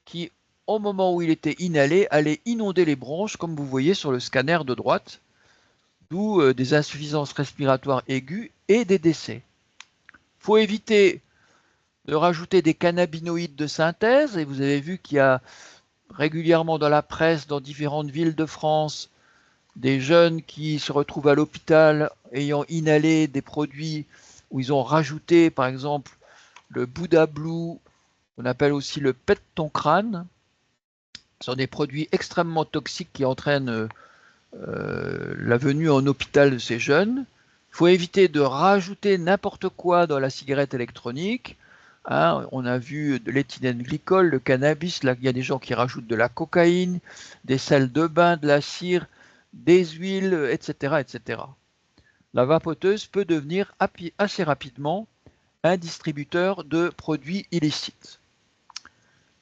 qui, au moment où il était inhalé, allait inonder les bronches comme vous voyez sur le scanner de droite, d'où des insuffisances respiratoires aiguës et des décès. Il faut éviter de rajouter des cannabinoïdes de synthèse, et vous avez vu qu'il y a régulièrement dans la presse, dans différentes villes de France, des jeunes qui se retrouvent à l'hôpital ayant inhalé des produits où ils ont rajouté, par exemple, le Buddha Blue, on appelle aussi le pet de ton crâne. Ce sont des produits extrêmement toxiques qui entraînent la venue en hôpital de ces jeunes. Il faut éviter de rajouter n'importe quoi dans la cigarette électronique. Hein, on a vu de l'éthylène glycol, le cannabis, là, il y a des gens qui rajoutent de la cocaïne, des sels de bain, de la cire, des huiles, etc., etc. La vapoteuse peut devenir assez rapidement un distributeur de produits illicites.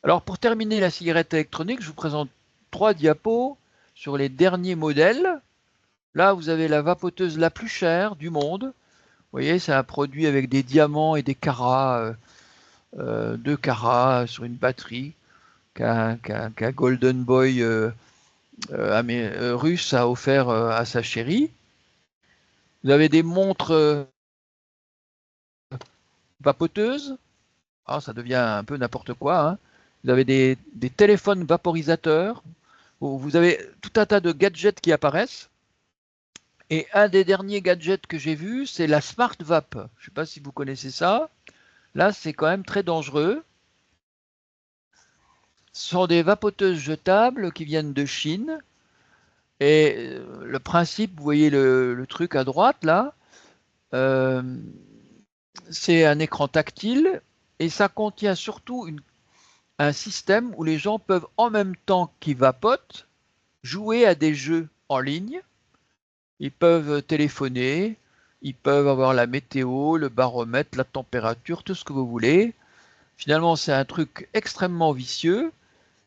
Alors pour terminer la cigarette électronique, je vous présente 3 diapos sur les derniers modèles. Là, vous avez la vapoteuse la plus chère du monde. Vous voyez, c'est un produit avec des diamants et des carats, 2 carats sur une batterie qu'un Golden Boy russe a offert à sa chérie. Vous avez des montres vapoteuses. Ah, ça devient un peu n'importe quoi. Hein. Vous avez des téléphones vaporisateurs. Vous avez tout un tas de gadgets qui apparaissent. Et un des derniers gadgets que j'ai vu, c'est la Smart Vape. Je ne sais pas si vous connaissez ça. Là, c'est quand même très dangereux. Ce sont des vapoteuses jetables qui viennent de Chine. Et le principe, vous voyez le truc à droite là, c'est un écran tactile et ça contient surtout un système où les gens peuvent en même temps qu'ils vapotent jouer à des jeux en ligne. Ils peuvent téléphoner, ils peuvent avoir la météo, le baromètre, la température, tout ce que vous voulez. Finalement, c'est un truc extrêmement vicieux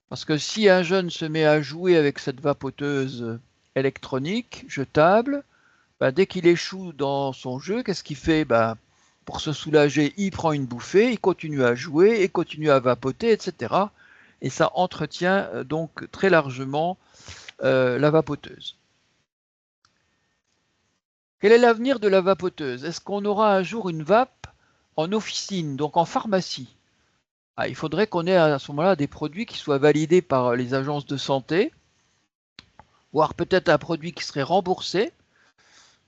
parce que si un jeune se met à jouer avec cette vapoteuse électronique, jetable, bah, dès qu'il échoue dans son jeu, qu'est-ce qu'il fait? Bah, pour se soulager, il prend une bouffée, il continue à jouer, et continue à vapoter, etc. Et ça entretient donc très largement la vapoteuse. Quel est l'avenir de la vapoteuse? Est-ce qu'on aura un jour une vape en officine, donc en pharmacie? Ah, il faudrait qu'on ait à ce moment-là des produits qui soient validés par les agences de santé, voire peut-être un produit qui serait remboursé.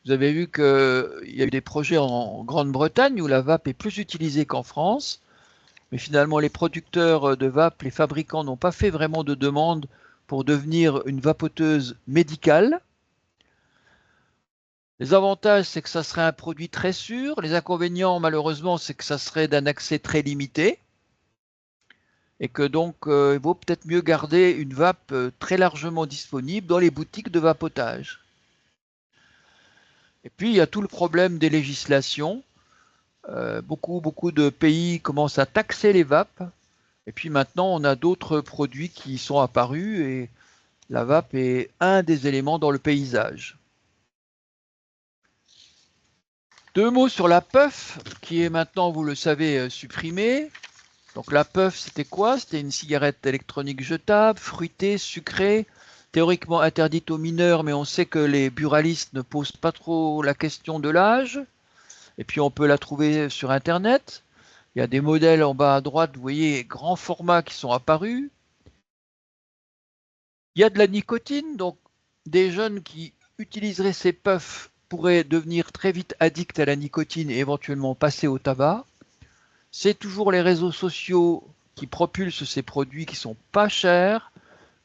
Vous avez vu qu'il y a eu des projets en Grande-Bretagne où la vape est plus utilisée qu'en France, mais finalement les producteurs de vape, les fabricants n'ont pas fait vraiment de demande pour devenir une vapoteuse médicale. Les avantages, c'est que ça serait un produit très sûr. Les inconvénients, malheureusement, c'est que ça serait d'un accès très limité et que donc il vaut peut-être mieux garder une vape très largement disponible dans les boutiques de vapotage. Et puis il y a tout le problème des législations. Beaucoup de pays commencent à taxer les vapes. Et puis maintenant, on a d'autres produits qui sont apparus et la vape est un des éléments dans le paysage. 2 mots sur la puff, qui est maintenant, vous le savez, supprimée. Donc la puff, c'était quoi? C'était une cigarette électronique jetable, fruitée, sucrée, théoriquement interdite aux mineurs, mais on sait que les buralistes ne posent pas trop la question de l'âge. Et puis on peut la trouver sur Internet. Il y a des modèles en bas à droite, vous voyez, grands formats qui sont apparus. Il y a de la nicotine, donc des jeunes qui utiliseraient ces puffs pourraient devenir très vite addicts à la nicotine et éventuellement passer au tabac. C'est toujours les réseaux sociaux qui propulsent ces produits qui sont pas chers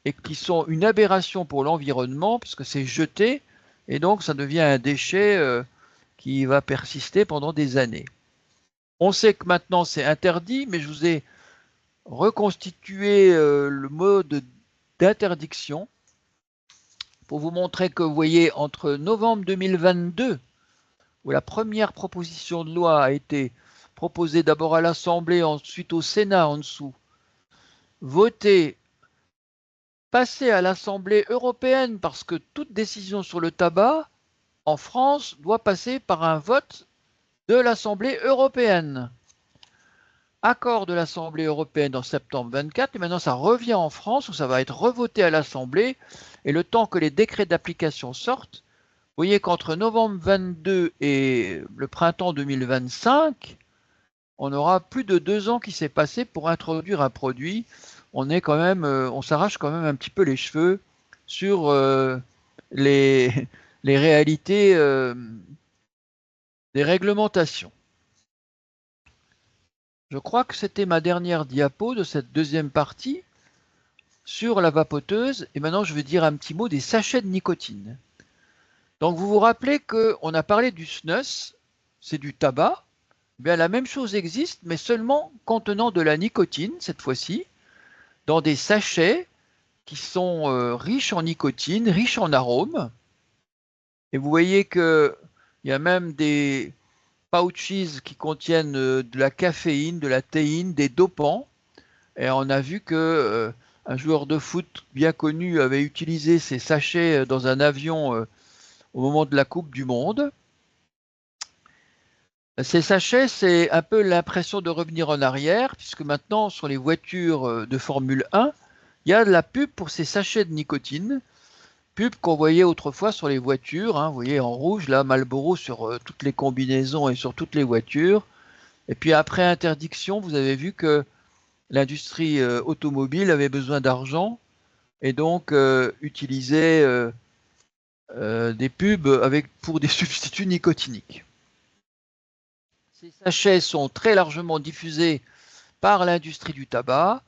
et qui sont une aberration pour l'environnement puisque c'est jeté et donc ça devient un déchet qui va persister pendant des années. On sait que maintenant c'est interdit, mais je vous ai reconstitué le mode d'interdiction pour vous montrer que vous voyez entre novembre 2022, où la première proposition de loi a été proposée d'abord à l'Assemblée, ensuite au Sénat en dessous, votée, passée à l'Assemblée européenne parce que toute décision sur le tabac en France doit passer par un vote de l'Assemblée européenne. Accord de l'Assemblée européenne en septembre 24, et maintenant ça revient en France où ça va être revoté à l'Assemblée, et le temps que les décrets d'application sortent, vous voyez qu'entre novembre 22 et le printemps 2025, on aura plus de 2 ans qui s'est passé pour introduire un produit. On est quand même, on s'arrache quand même un petit peu les cheveux sur les réalités des réglementations. Je crois que c'était ma dernière diapo de cette deuxième partie sur la vapoteuse. Et maintenant, je vais dire un petit mot des sachets de nicotine. Donc, vous vous rappelez qu'on a parlé du snus, c'est du tabac, bien, la même chose existe, mais seulement contenant de la nicotine, cette fois-ci, dans des sachets qui sont riches en nicotine, riches en arômes. Et vous voyez qu'il y a même des pouches qui contiennent de la caféine, de la théine, des dopants. Et on a vu que un joueur de foot bien connu avait utilisé ces sachets dans un avion au moment de la Coupe du Monde. Ces sachets, c'est un peu l'impression de revenir en arrière, puisque maintenant, sur les voitures de Formule 1, il y a de la pub pour ces sachets de nicotine. Pub qu'on voyait autrefois sur les voitures, hein, vous voyez en rouge, là, Marlboro sur toutes les combinaisons et sur toutes les voitures. Et puis après interdiction, vous avez vu que l'industrie automobile avait besoin d'argent et donc utilisait des pubs pour des substituts nicotiniques. Ces sachets sont très largement diffusés par l'industrie du tabac.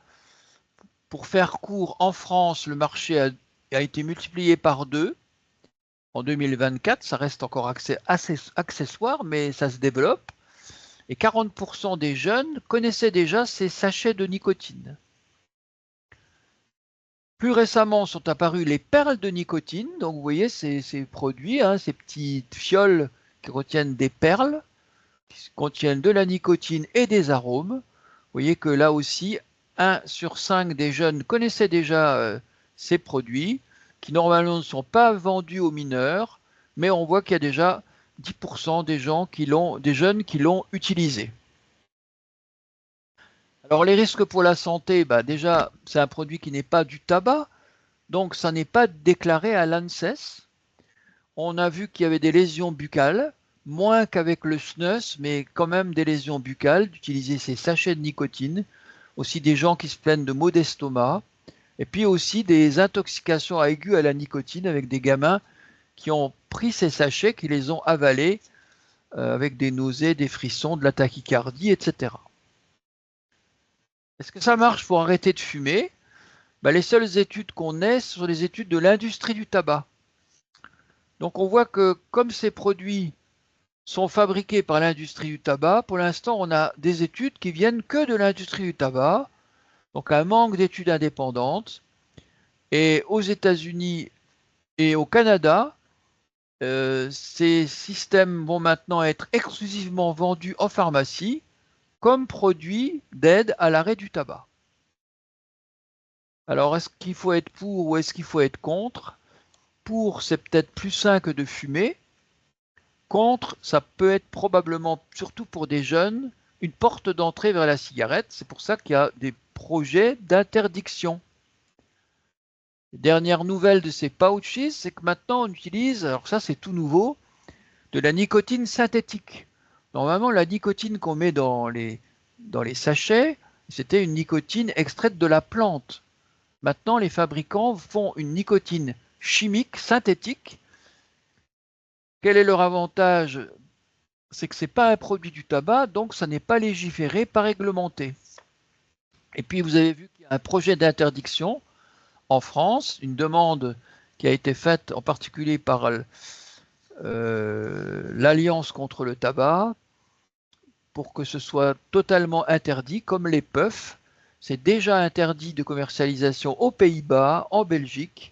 Pour faire court, en France, le marché a été multiplié par 2 en 2024. Ça reste encore assez accessoire, mais ça se développe. Et 40% des jeunes connaissaient déjà ces sachets de nicotine. Plus récemment sont apparues les perles de nicotine. Donc vous voyez ces produits, hein, ces petites fioles qui contiennent des perles, qui contiennent de la nicotine et des arômes. Vous voyez que là aussi, 1 sur 5 des jeunes connaissaient déjà ces produits, qui normalement ne sont pas vendus aux mineurs, mais on voit qu'il y a déjà 10% des jeunes qui l'ont utilisé. Alors les risques pour la santé, déjà c'est un produit qui n'est pas du tabac, donc ça n'est pas déclaré à l'ANSES. On a vu qu'il y avait des lésions buccales, moins qu'avec le snus, mais quand même des lésions buccales, d'utiliser ces sachets de nicotine, aussi des gens qui se plaignent de maux d'estomac, et puis aussi des intoxications aiguës à la nicotine avec des gamins qui ont pris ces sachets, qui les ont avalés avec des nausées, des frissons, de la tachycardie, etc. Est-ce que ça marche pour arrêter de fumer? Les seules études qu'on ait, ce sont les études de l'industrie du tabac. Donc on voit que comme ces produits sont fabriqués par l'industrie du tabac, pour l'instant on a des études qui viennent que de l'industrie du tabac, donc un manque d'études indépendantes. Et aux États-Unis et au Canada, ces systèmes vont maintenant être exclusivement vendus en pharmacie comme produits d'aide à l'arrêt du tabac. Alors, est-ce qu'il faut être pour ou est-ce qu'il faut être contre? Pour, c'est peut-être plus sain que de fumer. Contre, ça peut être probablement, surtout pour des jeunes, une porte d'entrée vers la cigarette. C'est pour ça qu'il y a des projets d'interdiction. Dernière nouvelle de ces pouches, c'est que maintenant on utilise, alors ça c'est tout nouveau, de la nicotine synthétique. Normalement, la nicotine qu'on met dans les sachets, c'était une nicotine extraite de la plante. Maintenant, les fabricants font une nicotine chimique, synthétique. Quel est leur avantage? C'est que ce n'est pas un produit du tabac, donc ça n'est pas légiféré, pas réglementé. Et puis, vous avez vu qu'il y a un projet d'interdiction en France, une demande qui a été faite en particulier par l'Alliance contre le tabac, pour que ce soit totalement interdit, comme les puffs. C'est déjà interdit de commercialisation aux Pays-Bas, en Belgique.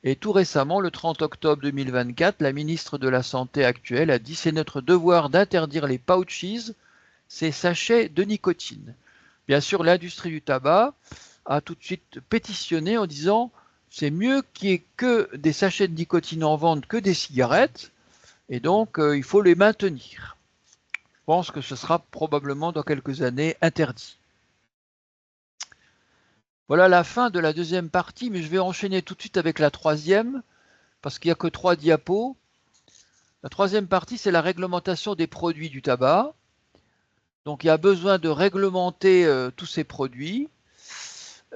Et tout récemment, le 30 octobre 2024, la ministre de la Santé actuelle a dit « C'est notre devoir d'interdire les pouches, ces sachets de nicotine ». Bien sûr, l'industrie du tabac a tout de suite pétitionné en disant « C'est mieux qu'il n'y ait que des sachets de nicotine en vente que des cigarettes, et donc il faut les maintenir ». Je pense que ce sera probablement dans quelques années interdit. Voilà la fin de la deuxième partie, mais je vais enchaîner tout de suite avec la troisième, parce qu'il n'y a que 3 diapos. La troisième partie, c'est la réglementation des produits du tabac. Donc il y a besoin de réglementer tous ces produits.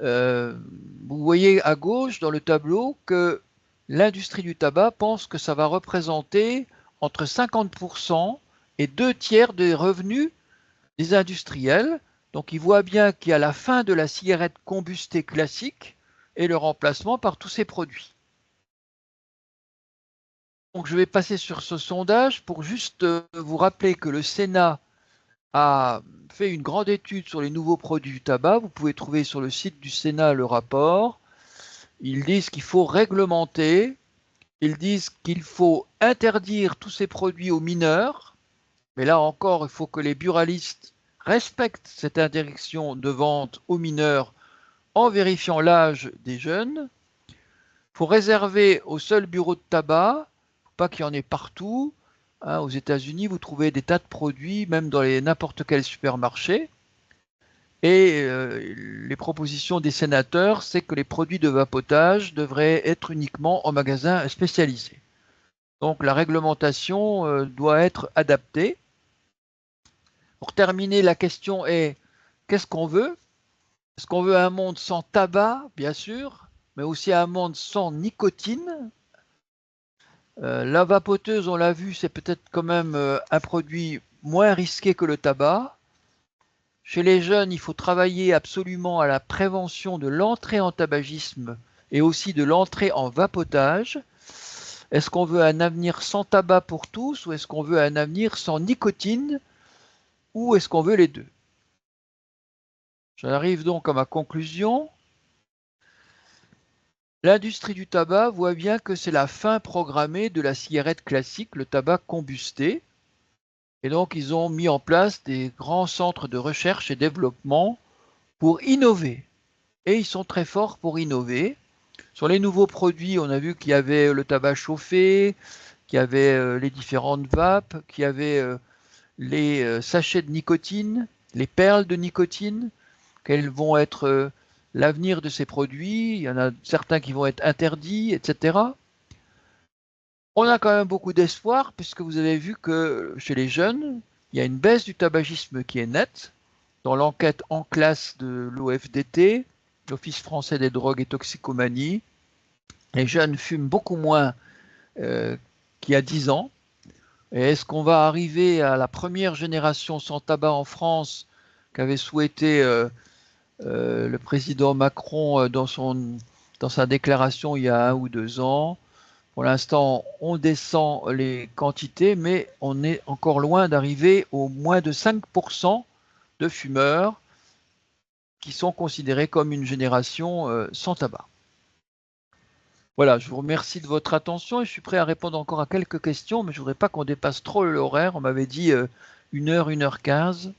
Vous voyez à gauche dans le tableau que l'industrie du tabac pense que ça va représenter entre 50% et 2/3 des revenus des industriels. Donc ils voient bien qu'il y a la fin de la cigarette combustée classique et le remplacement par tous ces produits. Donc je vais passer sur ce sondage pour juste vous rappeler que le Sénat a fait une grande étude sur les nouveaux produits du tabac. Vous pouvez trouver sur le site du Sénat le rapport. Ils disent qu'il faut réglementer, ils disent qu'il faut interdire tous ces produits aux mineurs, mais là encore, il faut que les buralistes respectent cette interdiction de vente aux mineurs en vérifiant l'âge des jeunes. Il faut réserver aux seuls bureaux de tabac, pas qu'il y en ait partout. Hein, aux États-Unis, vous trouvez des tas de produits, même dans n'importe quel supermarché. Et les propositions des sénateurs, c'est que les produits de vapotage devraient être uniquement en magasin spécialisé. Donc la réglementation doit être adaptée. Pour terminer, la question est, qu'est-ce qu'on veut? Est-ce qu'on veut un monde sans tabac, bien sûr, mais aussi un monde sans nicotine? La vapoteuse, on l'a vu, c'est peut-être quand même un produit moins risqué que le tabac. Chez les jeunes, il faut travailler absolument à la prévention de l'entrée en tabagisme et aussi de l'entrée en vapotage. Est-ce qu'on veut un avenir sans tabac pour tous ou est-ce qu'on veut un avenir sans nicotine ou est-ce qu'on veut les deux? J'arrive donc à ma conclusion. L'industrie du tabac voit bien que c'est la fin programmée de la cigarette classique, le tabac combusté. Et donc, ils ont mis en place des grands centres de recherche et développement pour innover. Et ils sont très forts pour innover. Sur les nouveaux produits, on a vu qu'il y avait le tabac chauffé, qu'il y avait les différentes vapes, qu'il y avait les sachets de nicotine, les perles de nicotine, quels vont être l'avenir de ces produits. Il y en a certains qui vont être interdits, etc. On a quand même beaucoup d'espoir puisque vous avez vu que chez les jeunes, il y a une baisse du tabagisme qui est nette. Dans l'enquête en classe de l'OFDT, l'Office français des drogues et toxicomanie, les jeunes fument beaucoup moins qu'il y a 10 ans. Et est-ce qu'on va arriver à la première génération sans tabac en France qu'avait souhaité le président Macron dans sa déclaration il y a 1 ou 2 ans? Pour l'instant, on descend les quantités, mais on est encore loin d'arriver au moins de 5% de fumeurs qui sont considérés comme une génération sans tabac. Voilà, je vous remercie de votre attention et je suis prêt à répondre encore à quelques questions, mais je ne voudrais pas qu'on dépasse trop l'horaire. On m'avait dit 1 heure, 1 h 15.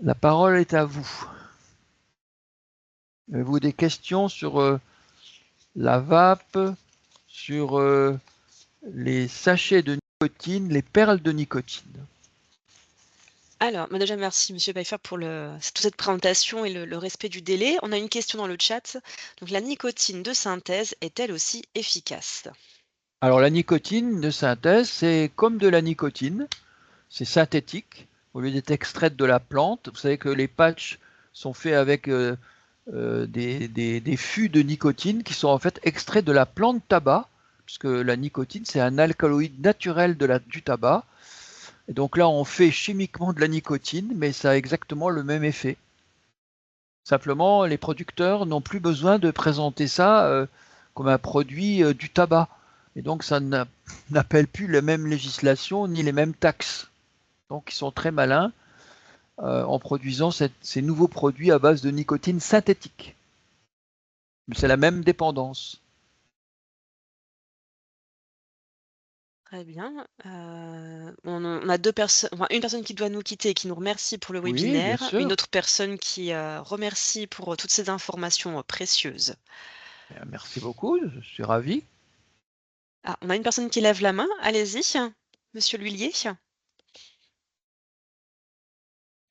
La parole est à vous. Avez-vous des questions sur la vape, sur les sachets de nicotine, les perles de nicotine? Alors, déjà merci Monsieur Pfeiffer pour toute cette présentation et le respect du délai. On a une question dans le chat. Donc la nicotine de synthèse est-elle aussi efficace? Alors la nicotine de synthèse, c'est comme de la nicotine, c'est synthétique, au lieu d'être extraite de la plante. Vous savez que les patchs sont faits avec des fûts de nicotine qui sont en fait extraits de la plante tabac, puisque la nicotine c'est un alcaloïde naturel du tabac. Et donc là on fait chimiquement de la nicotine, mais ça a exactement le même effet. Simplement, les producteurs n'ont plus besoin de présenter ça comme un produit du tabac. Et donc ça n'appelle plus la même législation ni les mêmes taxes. Donc ils sont très malins en produisant ces nouveaux produits à base de nicotine synthétique. Mais c'est la même dépendance. Très bien. On a une personne qui doit nous quitter et qui nous remercie pour le Oui, bien webinaire, une sûr. autre personne qui remercie pour toutes ces informations précieuses. Bien, merci beaucoup, je suis ravi. Ah, on a une personne qui lève la main. Allez-y, Monsieur L'Huillier.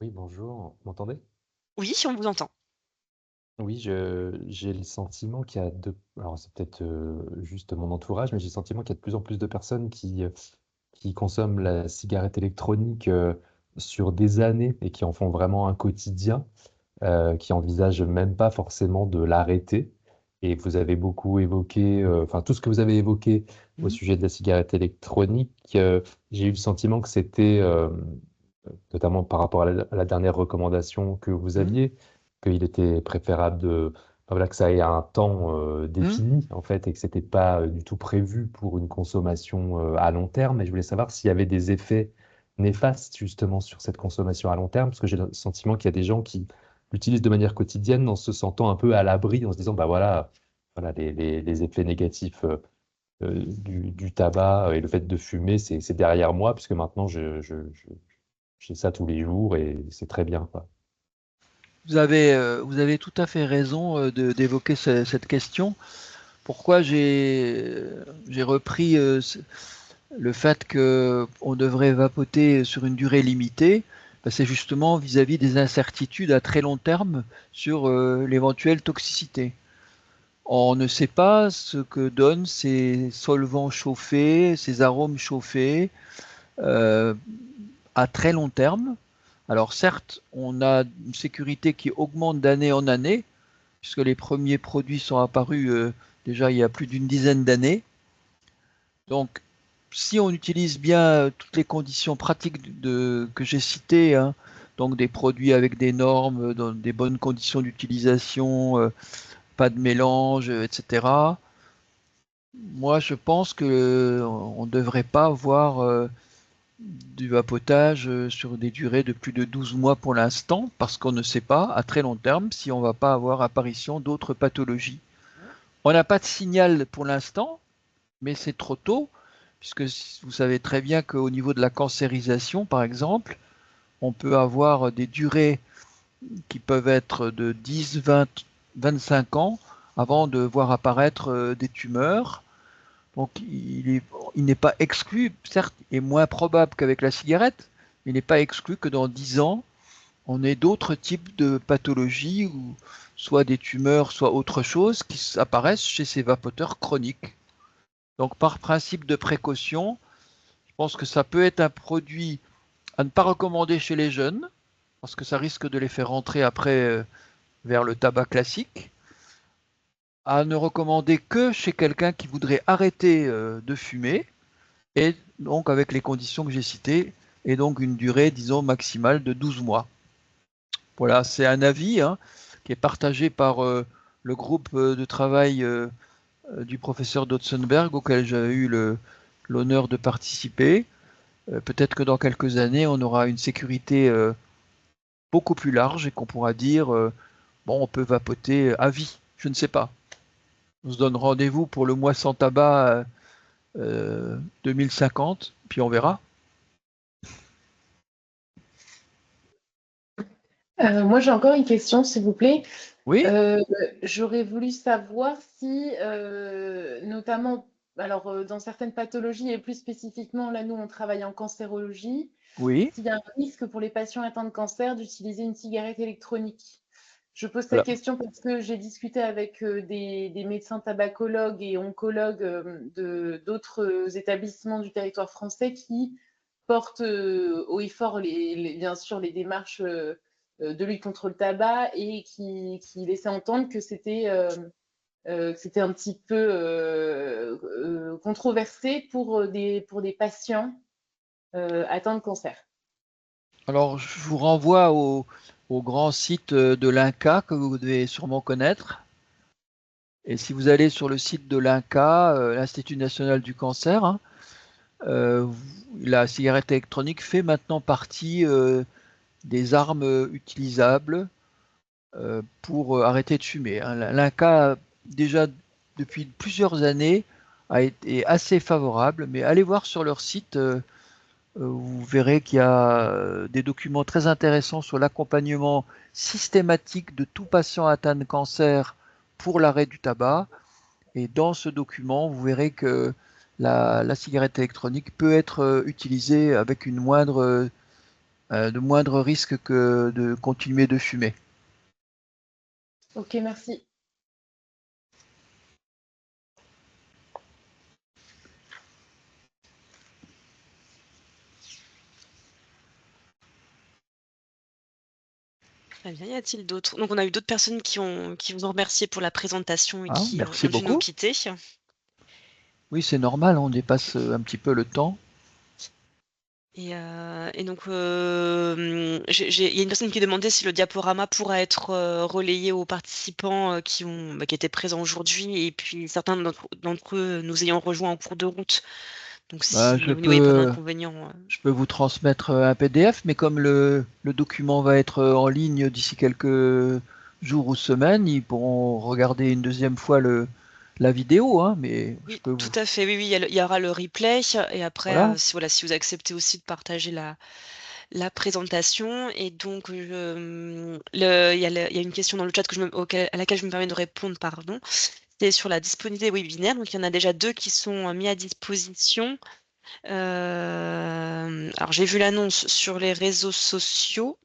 Oui, bonjour, vous m'entendez? Oui, on vous entend. Oui, j'ai le sentiment qu'il y a alors c'est peut-être juste mon entourage, mais j'ai le sentiment qu'il y a de plus en plus de personnes qui consomment la cigarette électronique sur des années et qui en font vraiment un quotidien, qui envisagent même pas forcément de l'arrêter. Et vous avez beaucoup évoqué, enfin tout ce que vous avez évoqué au Mhm. sujet de la cigarette électronique, j'ai eu le sentiment que c'était notamment par rapport à la dernière recommandation que vous Mhm. aviez, qu'il était préférable enfin, voilà, que ça ait un temps Mhm. défini, en fait, et que c'était pas du tout prévu pour une consommation à long terme. Et je voulais savoir s'il y avait des effets néfaste justement sur cette consommation à long terme, parce que j'ai le sentiment qu'il y a des gens qui l'utilisent de manière quotidienne en se sentant un peu à l'abri, en se disant, bah voilà, les effets négatifs du tabac et le fait de fumer, c'est derrière moi, puisque maintenant j'ai ça tous les jours et c'est très bien, quoi. Vous avez tout à fait raison d'évoquer cette question. Pourquoi j'ai repris le fait qu'on devrait vapoter sur une durée limitée, ben, c'est justement vis-à-vis des incertitudes à très long terme sur l'éventuelle toxicité. On ne sait pas ce que donnent ces solvants chauffés, ces arômes chauffés euh, à très long terme. Alors certes, on a une sécurité qui augmente d'année en année, puisque les premiers produits sont apparus déjà il y a plus d'une dizaine d'années. Donc, si on utilise bien toutes les conditions pratiques que j'ai citées, hein, donc des produits avec des normes, dans des bonnes conditions d'utilisation, pas de mélange, etc. Moi, je pense que on ne devrait pas avoir du vapotage sur des durées de plus de 12 mois pour l'instant, parce qu'on ne sait pas à très long terme si on ne va pas avoir apparition d'autres pathologies. On n'a pas de signal pour l'instant, mais c'est trop tôt, puisque vous savez très bien qu'au niveau de la cancérisation, par exemple, on peut avoir des durées qui peuvent être de 10, 20, 25 ans avant de voir apparaître des tumeurs. Donc il n'est pas exclu, certes, et moins probable qu'avec la cigarette, mais il n'est pas exclu que dans 10 ans, on ait d'autres types de pathologies, ou soit des tumeurs, soit autre chose, qui apparaissent chez ces vapoteurs chroniques. Donc par principe de précaution, je pense que ça peut être un produit à ne pas recommander chez les jeunes, parce que ça risque de les faire rentrer après vers le tabac classique, à ne recommander que chez quelqu'un qui voudrait arrêter de fumer, et donc avec les conditions que j'ai citées, et donc une durée, disons, maximale de 12 mois. Voilà, c'est un avis hein, qui est partagé par le groupe de travail du professeur Dotzenberg, auquel j'ai eu l'honneur de participer. Peut-être que dans quelques années, on aura une sécurité beaucoup plus large et qu'on pourra dire, bon, on peut vapoter à vie. Je ne sais pas. On se donne rendez-vous pour le mois sans tabac 2050, puis on verra. Moi, j'ai encore une question, s'il vous plaît. Oui, J'aurais voulu savoir si, notamment, alors dans certaines pathologies et plus spécifiquement, là, nous, on travaille en cancérologie, oui. s'il y a un risque pour les patients atteints de cancer d'utiliser une cigarette électronique. Je pose cette Alors, question parce que j'ai discuté avec des médecins tabacologues et oncologues d'autres établissements du territoire français qui portent haut et fort, bien sûr, les démarches de lutte contre le tabac et qui laissaient entendre que c'était un petit peu controversé pour des patients atteints de cancer. alors, je vous renvoie au grand site de l'INCa que vous devez sûrement connaître. Et si vous allez sur le site de l'INCa, l'Institut national du cancer, hein, euh, la cigarette électronique fait maintenant partie des armes utilisables pour arrêter de fumer. Hein. L'INCa, déjà depuis plusieurs années, a été assez favorable, mais allez voir sur leur site, vous verrez qu'il y a des documents très intéressants sur l'accompagnement systématique de tout patient atteint de cancer pour l'arrêt du tabac. Et dans ce document, vous verrez que la cigarette électronique peut être utilisée avec de moindres risques que de continuer de fumer. Ok, merci. Très bien, y a-t-il d'autres? Donc on a eu d'autres personnes qui vous ont remercié pour la présentation et Hein, qui merci ont dû nous beaucoup. quitter. Oui, c'est normal, on dépasse un petit peu le temps. Et donc, il y a une personne qui demandait si le diaporama pourra être relayé aux participants qui étaient présents aujourd'hui, et puis certains d'entre eux nous ayant rejoints en cours de route. Donc Bah, si vous ne voyez pas d'inconvénient. je peux vous transmettre un PDF, mais comme le document va être en ligne d'ici quelques jours ou semaines, ils pourront regarder une deuxième fois la vidéo, hein, mais je Oui, peux tout vous... à fait. Oui, oui, il y aura le replay et après, Voilà. si, voilà, si vous acceptez aussi de partager la présentation. Et donc, il y a une question dans le chat à laquelle je me permets de répondre, pardon. C'est sur la disponibilité des webinaires. Donc, il y en a déjà 2 qui sont mis à disposition. Alors, j'ai vu l'annonce sur les réseaux sociaux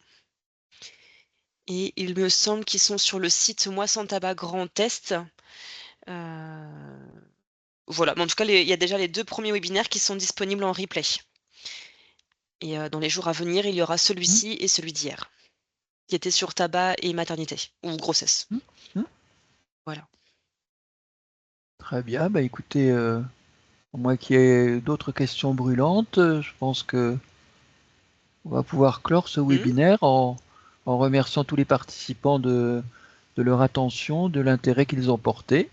et il me semble qu'ils sont sur le site Moi Sans Tabac Grand Est. Voilà, mais en tout cas, il y a déjà les 2 premiers webinaires qui sont disponibles en replay. Et dans les jours à venir, il y aura Hmm, celui-ci et celui d'hier, qui était sur tabac et maternité, ou grossesse. hmm, hmm. Voilà. Très bien. Bah, écoutez, à moins qu'il y ait d'autres questions brûlantes, je pense que on va pouvoir clore ce Mmh. webinaire en remerciant tous les participants de leur attention, de l'intérêt qu'ils ont porté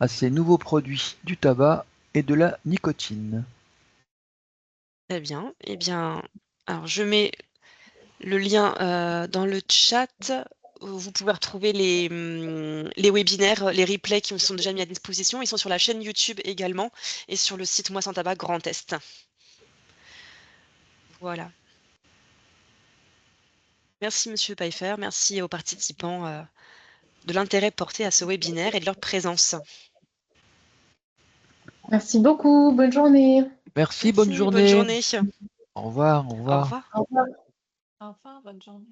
à ces nouveaux produits du tabac et de la nicotine. Très bien. Eh bien, alors je mets le lien, dans le chat où vous pouvez retrouver les webinaires, les replays qui sont déjà mis à disposition. Ils sont sur la chaîne YouTube également et sur le site Moi Sans Tabac Grand Est. Voilà. Merci monsieur Pfeiffer, merci aux participants, de l'intérêt porté à ce webinaire et de leur présence. Merci beaucoup. Bonne journée. Merci, bonne Merci, bonne journée. journée. Au revoir, au Au revoir. revoir. Au revoir. Enfin, bonne journée.